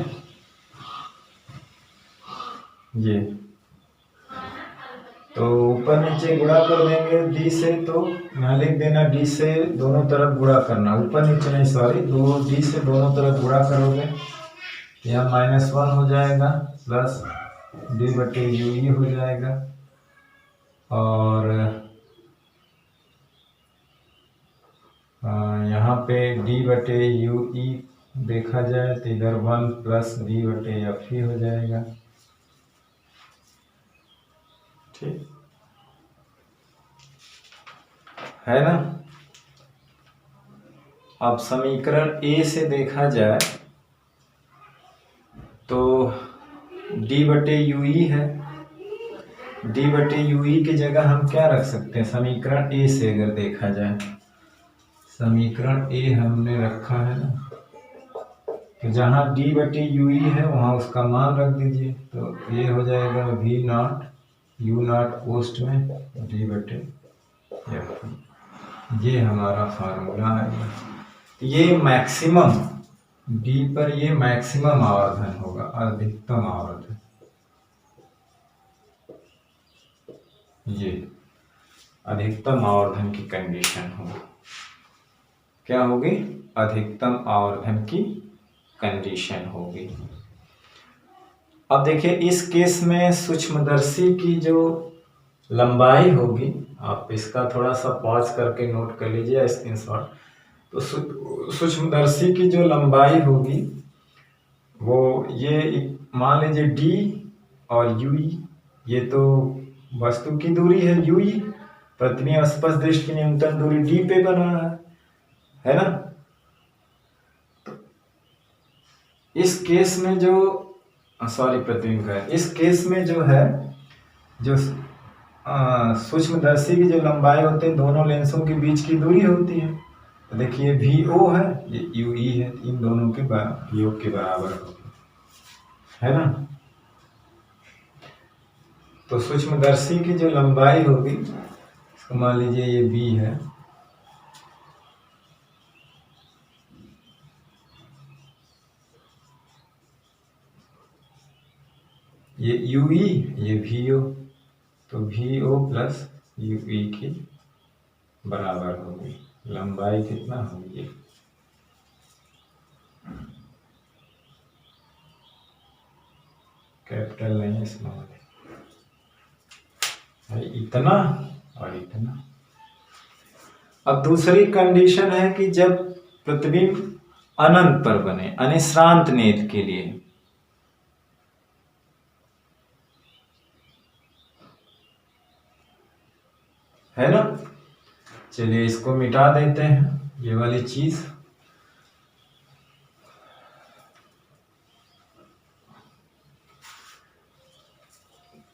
ये। तो ऊपर नीचे गुणा कर देंगे डी से, तो यहाँ लिख देना डी से दोनों तरफ गुणा करना, ऊपर नीचे नहीं सॉरी, दो डी से दोनों तरफ गुणा करोगे, यहाँ -1 हो जाएगा प्लस डी बटे यू ई हो जाएगा, और यहाँ पे डी बटे यू ई देखा जाए तो इधर 1 प्लस डी बटे एफ ही हो जाएगा। ठीक है ना। अब समीकरण ए से देखा जाए तो डी बटे यू ई है, डी बटे यू ई की जगह हम क्या रख सकते हैं, समीकरण ए से अगर देखा जाए, समीकरण ए हमने रखा है ना, तो जहाँ डी बटे यू ई है वहाँ उसका मान रख दीजिए, तो ये हो जाएगा वी नॉट यू नॉट पोस्ट में डी बटे एफ, ये हमारा फार्मूला है। तो ये मैक्सिमम डी पर ये मैक्सिमम आवर्धन होगा, अधिकतम आवर्धन, ये अधिकतम आवर्धन की कंडीशन होगी। क्या होगी, अधिकतम आवर्धन की कंडीशन होगी। अब देखिए इस केस में सूक्ष्मदर्शी की जो लंबाई होगी, आप इसका थोड़ा सा पॉज करके नोट कर लीजिए स्क्रीनशॉट, तो सूक्ष्मदर्शी की जो लंबाई होगी वो ये मान लीजिए डी और यू ई, ये तो वस्तु की दूरी है यू ई, प्रतिबिंब स्पर्श दृष्टि की न्यूनतम दूरी डी पे बना है ना। तो इस केस में जो प्रतिबिंब का है, इस केस में जो है जो सूक्ष्मदर्शी की जो लंबाई होती है दोनों लेंसों के बीच की दूरी होती है, तो देखिए वी ओ है, ये यू ई है, इन दोनों के योग के बराबर है ना। तो सूक्ष्मदर्शी की जो लंबाई होगी, इसको मान लीजिए ये बी है, ये यू ई, ये वी ओ, तो V O plus U E की बराबर होगी। लंबाई कितना होगी, कैपिटल नहीं स्मॉल है, इतना और इतना। अब दूसरी कंडीशन है कि जब प्रतिबिंब अनंत पर बने, अनिश्रांत नेत्र के लिए, है ना। चलिए इसको मिटा देते हैं ये वाली चीज।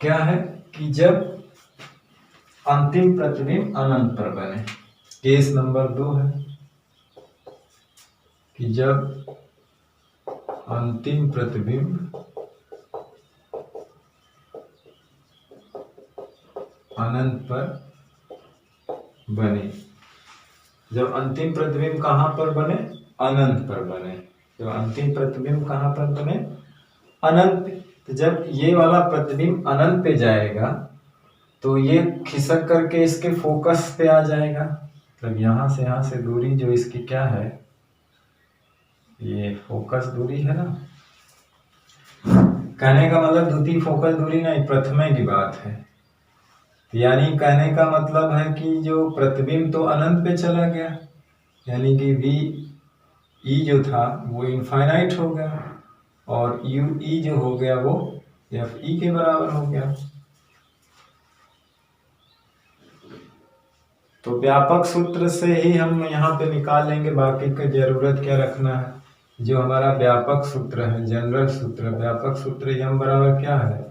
क्या है कि जब अंतिम प्रतिबिंब अनंत पर बने, केस नंबर 2 है कि जब अंतिम प्रतिबिंब अनंत पर बने, जब अंतिम प्रतिबिंब कहाँ पर बने, अनंत पर बने, जब अंतिम प्रतिबिंब कहाँ पर बने, अनंत। तो जब ये वाला प्रतिबिंब अनंत पे जाएगा तो ये खिसक करके इसके फोकस पे आ जाएगा, मतलब यहाँ से दूरी जो इसकी क्या है, ये फोकस दूरी है ना। कहने का मतलब द्वितीय फोकस दूरी नहीं, प्रथम की बात है। यानी कहने का मतलब है कि जो प्रतिबिंब तो अनंत पे चला गया, यानी कि वी ई जो था वो इनफाइनाइट हो गया, और यू ई जो हो गया वो एफ ई के बराबर हो गया। तो व्यापक सूत्र से ही हम यहाँ पे निकाल लेंगे, बाकी की जरूरत क्या रखना है। जो हमारा व्यापक सूत्र है, जनरल सूत्र, व्यापक सूत्र यम बराबर क्या है,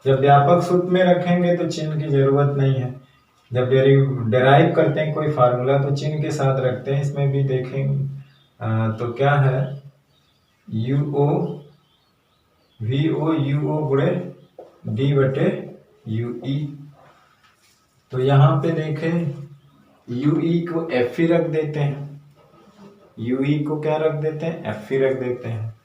जब व्यापक सूत्र में रखेंगे तो चिन्ह की जरूरत नहीं है। जब डेराइव करते हैं कोई फार्मूला तो चिन्ह के साथ रखते हैं, इसमें भी देखेंगे। तो क्या है, यू ओ वी ओ यू ओ गुणे डी बटे यू ई। तो यहाँ पे देखें यू ई को एफ ही रख देते हैं, यूई को क्या रख देते हैं, एफ रख देते हैं।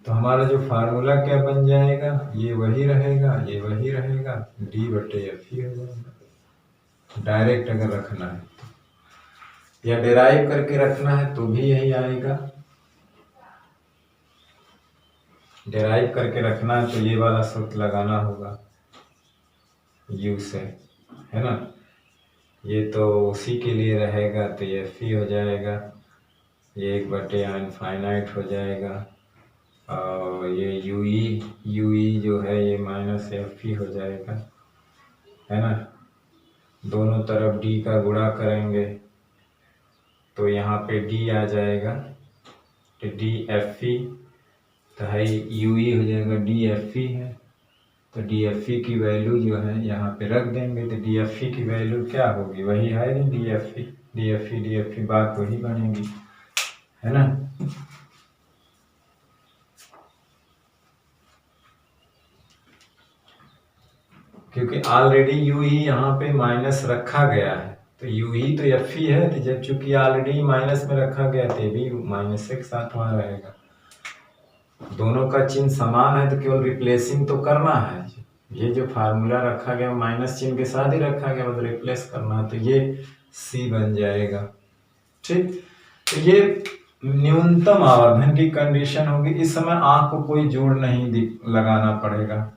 तो हमारा जो फार्मूला क्या बन जाएगा, ये वही रहेगा, ये वही रहेगा, D/F हो जाएगा। डायरेक्ट अगर रखना है तो, या डिराइव करके रखना है तो भी यही आएगा। डिराइव करके रखना है तो ये वाला सूत्र लगाना होगा यू से, है ना। ये तो उसी के लिए रहेगा, तो ये F हो जाएगा, ये 1/n इनफाइनाइट हो जाएगा, और ये यूई जो है ये -F हो जाएगा, है ना। दोनों तरफ D का गुणा करेंगे तो यहाँ पे D आ जाएगा, तो DF तो है यूई हो जाएगा, DF है, तो DF की वैल्यू जो है यहाँ पे रख देंगे, तो DF की वैल्यू क्या होगी, वही है DF बात वही बनेगी, है ना। क्योंकि ऑलरेडी यूई यहाँ पे माइनस रखा गया है, तो यूई तो F है, तो जब चूंकि ऑलरेडी माइनस में रखा गया तो भी माइनस के साथ वहाँ रहेगा। दोनों का चिन्ह समान है तो केवल रिप्लेसिंग तो करना है। ये जो फार्मूला रखा गया माइनस चिन्ह के साथ ही रखा गया, मतलब रिप्लेस करना है, तो ये C बन जाएगा। ठीक, तो ये न्यूनतम आवर्धन की कंडीशन होगी। इस समय आंख को कोई जोड़ नहीं लगाना पड़ेगा,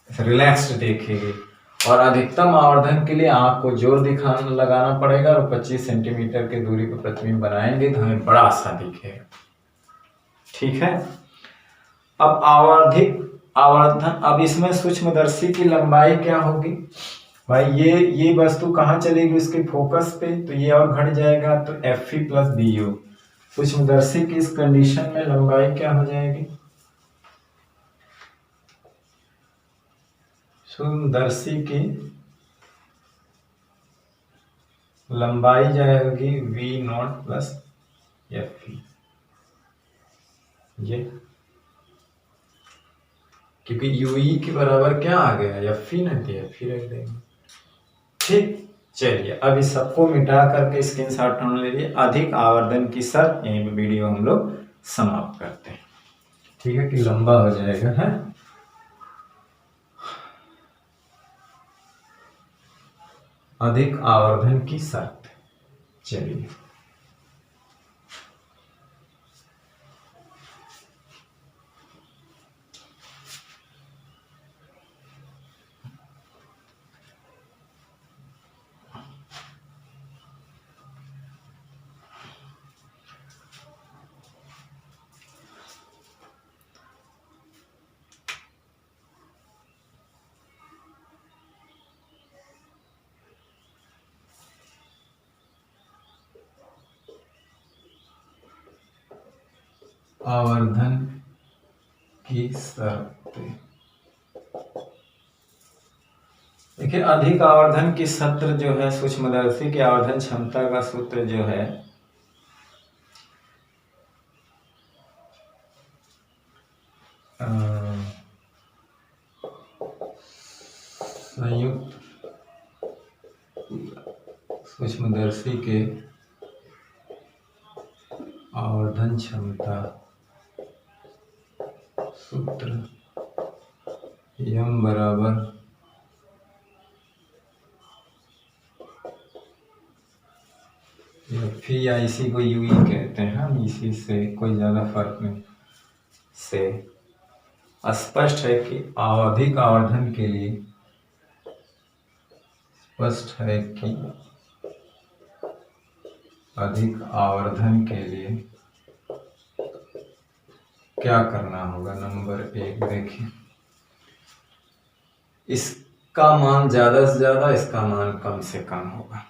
रिलैक्स्ड देखेगी। और अधिकतम आवर्धन के लिए आंख को जोर लगाना पड़ेगा, और 25 सेंटीमीटर की दूरी पर प्रतिबिंब बनाएंगे तो हमें बड़ा सा दिखेगा। ठीक है, अब आवर्धन, अब इसमें सूक्ष्मदर्शी की लंबाई क्या होगी भाई, ये वस्तु कहाँ चलेगी, उसके फोकस पे, तो ये और घट जाएगा, तो F प्लस BU। सूक्ष्मदर्शी की इस कंडीशन में लंबाई क्या हो जाएगी, सूक्ष्मदर्शी की लंबाई जाएगी V0 प्लस F। ये क्योंकि यूई के बराबर क्या आ गया, F ना, तो F रख देंगे। ठीक, चलिए अब इस सबको मिटा करके स्क्रीनशॉट ले लीजिए। अधिक आवर्धन की शर्त, यहीं पे वीडियो हम लोग समाप्त करते हैं। ठीक है, कि लंबा हो जाएगा, है। अधिक आवर्धन की शर्त, चलिए आवर्धन की शर्त। देखिए, अधिक आवर्धन की सूत्र जो है, सूक्ष्मदर्शी की आवर्धन क्षमता का सूत्र जो है, संयुक्त सूक्ष्मदर्शी के आवर्धन क्षमता सूत्र m बराबर F या इसी को यूई कहते हैं हम, इसी से कोई ज़्यादा फर्क नहीं, से स्पष्ट है कि अधिक आवर्धन के लिए, स्पष्ट है कि अधिक आवर्धन के लिए क्या करना होगा। नंबर 1 देखिए, इसका मान ज्यादा से ज्यादा, इसका मान कम से कम होगा।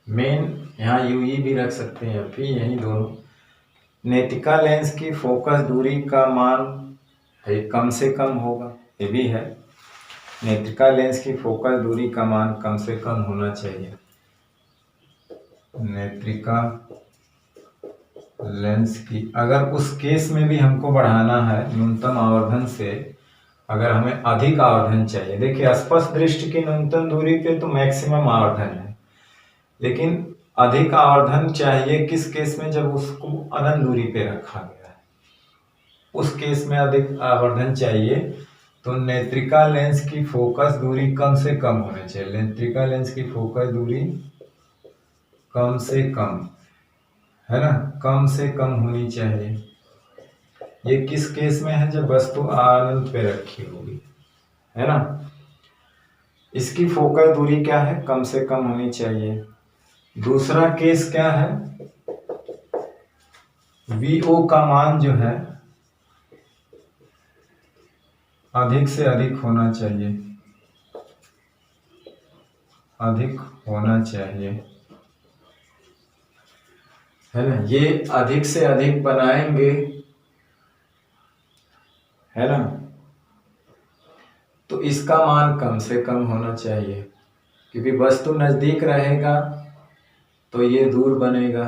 मेन यहाँ यूई भी रख सकते हैं, फिर यही दोनों। नेत्रिका लेंस की फोकस दूरी का मान है कम से कम होगा, ये भी है। नेत्रिका लेंस की फोकस दूरी का मान कम से कम होना चाहिए। नेत्रिका लेंस की, अगर उस केस में भी हमको बढ़ाना है न्यूनतम आवर्धन से, अगर हमें अधिक आवर्धन चाहिए, देखिए स्पष्ट दृष्टि की न्यूनतम दूरी पे तो मैक्सिमम आवर्धन है, लेकिन अधिक आवर्धन चाहिए किस केस में, जब उसको अनंत दूरी पे रखा गया है, उस केस में अधिक आवर्धन चाहिए। तो नेत्रिका लेंस की फोकस दूरी कम से कम होनी चाहिए, नेत्रिका लेंस की फोकस दूरी कम से कम, है ना, कम से कम होनी चाहिए। ये किस केस में है, जब वस्तु अनंत पे रखी होगी, है ना। इसकी फोकस दूरी क्या है, कम से कम होनी चाहिए। दूसरा केस क्या है, VO का मान जो है अधिक से अधिक होना चाहिए, अधिक होना चाहिए, है ना। ये अधिक से अधिक बनाएंगे, है ना, तो इसका मान कम से कम होना चाहिए, क्योंकि वस्तु नजदीक रहेगा तो ये दूर बनेगा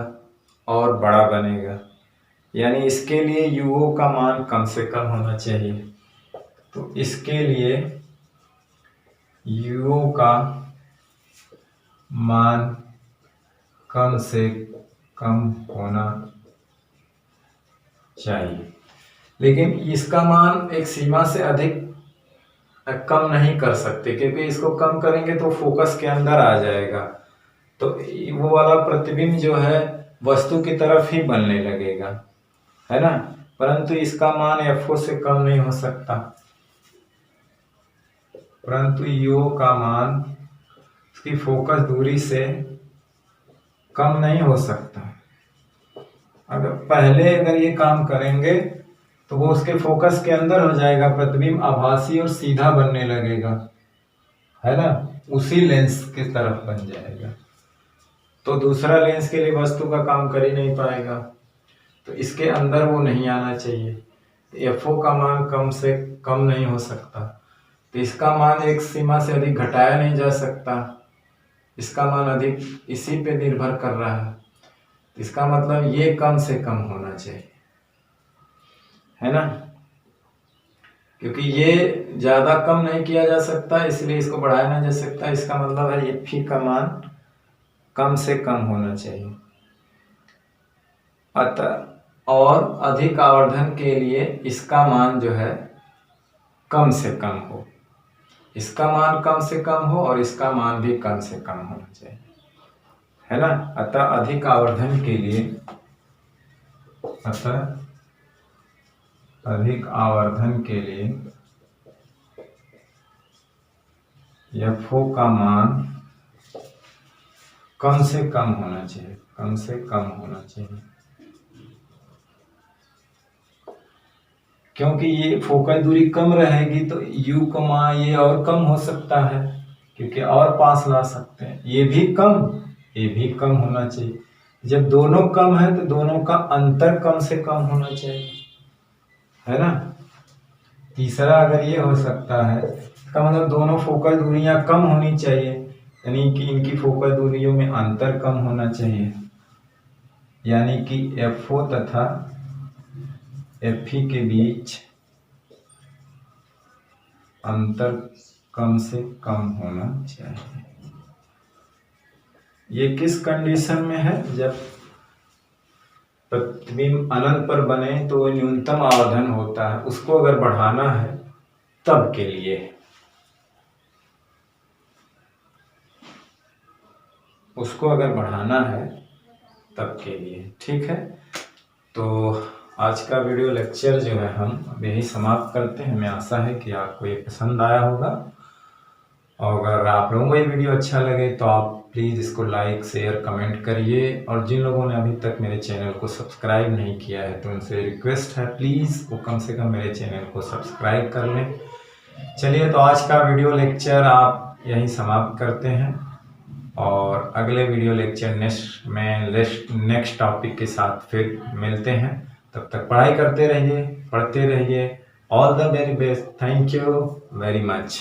और बड़ा बनेगा, यानी इसके लिए UO का मान कम से कम होना चाहिए। तो इसके लिए UO का मान कम से कम होना चाहिए, लेकिन इसका मान एक सीमा से अधिक कम नहीं कर सकते, क्योंकि इसको कम करेंगे तो फोकस के अंदर आ जाएगा, तो वो वाला प्रतिबिंब जो है वस्तु की तरफ ही बनने लगेगा, है ना। परंतु इसका मान FO से कम नहीं हो सकता, परंतु UO का मान उसकी फोकस दूरी से कम नहीं हो सकता। अगर ये काम करेंगे तो वो उसके फोकस के अंदर हो जाएगा, प्रतिबिंब आभासी और सीधा बनने लगेगा, है ना, उसी लेंस की तरफ बन जाएगा। तो दूसरा लेंस के लिए वस्तु का काम कर ही नहीं पाएगा, तो इसके अंदर वो नहीं आना चाहिए। FO का मान कम से कम नहीं हो सकता, तो इसका मान एक सीमा से अधिक घटाया नहीं जा सकता, इसका मान अधिक इसी पे निर्भर कर रहा है। इसका मतलब ये कम से कम होना चाहिए, है ना, क्योंकि ये ज्यादा कम नहीं किया जा सकता, इसलिए इसको बढ़ाया नहीं जा सकता। इसका मतलब है FE का मान कम से कम होना चाहिए। अतः और अधिक आवर्धन के लिए इसका मान जो है कम से कम हो, इसका मान कम से कम हो और इसका मान भी कम से कम होना चाहिए, है ना। अतः अधिक आवर्धन के लिए, अधिक आवर्धन के लिए FO का मान कम से कम होना चाहिए, कम से कम होना चाहिए, क्योंकि ये फोकस दूरी कम रहेगी तो U का मान ये और कम हो सकता है, क्योंकि और पास ला सकते हैं। ये भी कम होना चाहिए। जब दोनों कम है तो दोनों का अंतर कम से कम होना चाहिए, है ना। तीसरा अगर ये हो सकता है, इसका मतलब दोनों फोकस दूरियां कम होनी चाहिए, यानी कि इनकी फोकस दूरियों में अंतर कम होना चाहिए, यानी कि FO तथा FE के बीच अंतर कम से कम होना चाहिए। ये किस कंडीशन में है, जब प्रतिबिंब अनंत पर बने तो न्यूनतम आवर्धन होता है, उसको अगर बढ़ाना है तब के लिए, उसको अगर बढ़ाना है तब के लिए, ठीक है। तो आज का वीडियो लेक्चर जो है हम यही समाप्त करते हैं। हमें आशा है कि आपको ये पसंद आया होगा, और अगर आप लोगों को ये वीडियो अच्छा लगे तो आप प्लीज़ इसको लाइक शेयर कमेंट करिए, और जिन लोगों ने अभी तक मेरे चैनल को सब्सक्राइब नहीं किया है तो उनसे रिक्वेस्ट है प्लीज़ वो कम से कम मेरे चैनल को सब्सक्राइब कर लें। चलिए, तो आज का वीडियो लेक्चर आप यहीं समाप्त करते हैं, और अगले वीडियो लेक्चर नेक्स्ट टॉपिक के साथ फिर मिलते हैं। तब तक पढ़ाई करते रहिए, पढ़ते रहिए। All the very best. Thank you very much.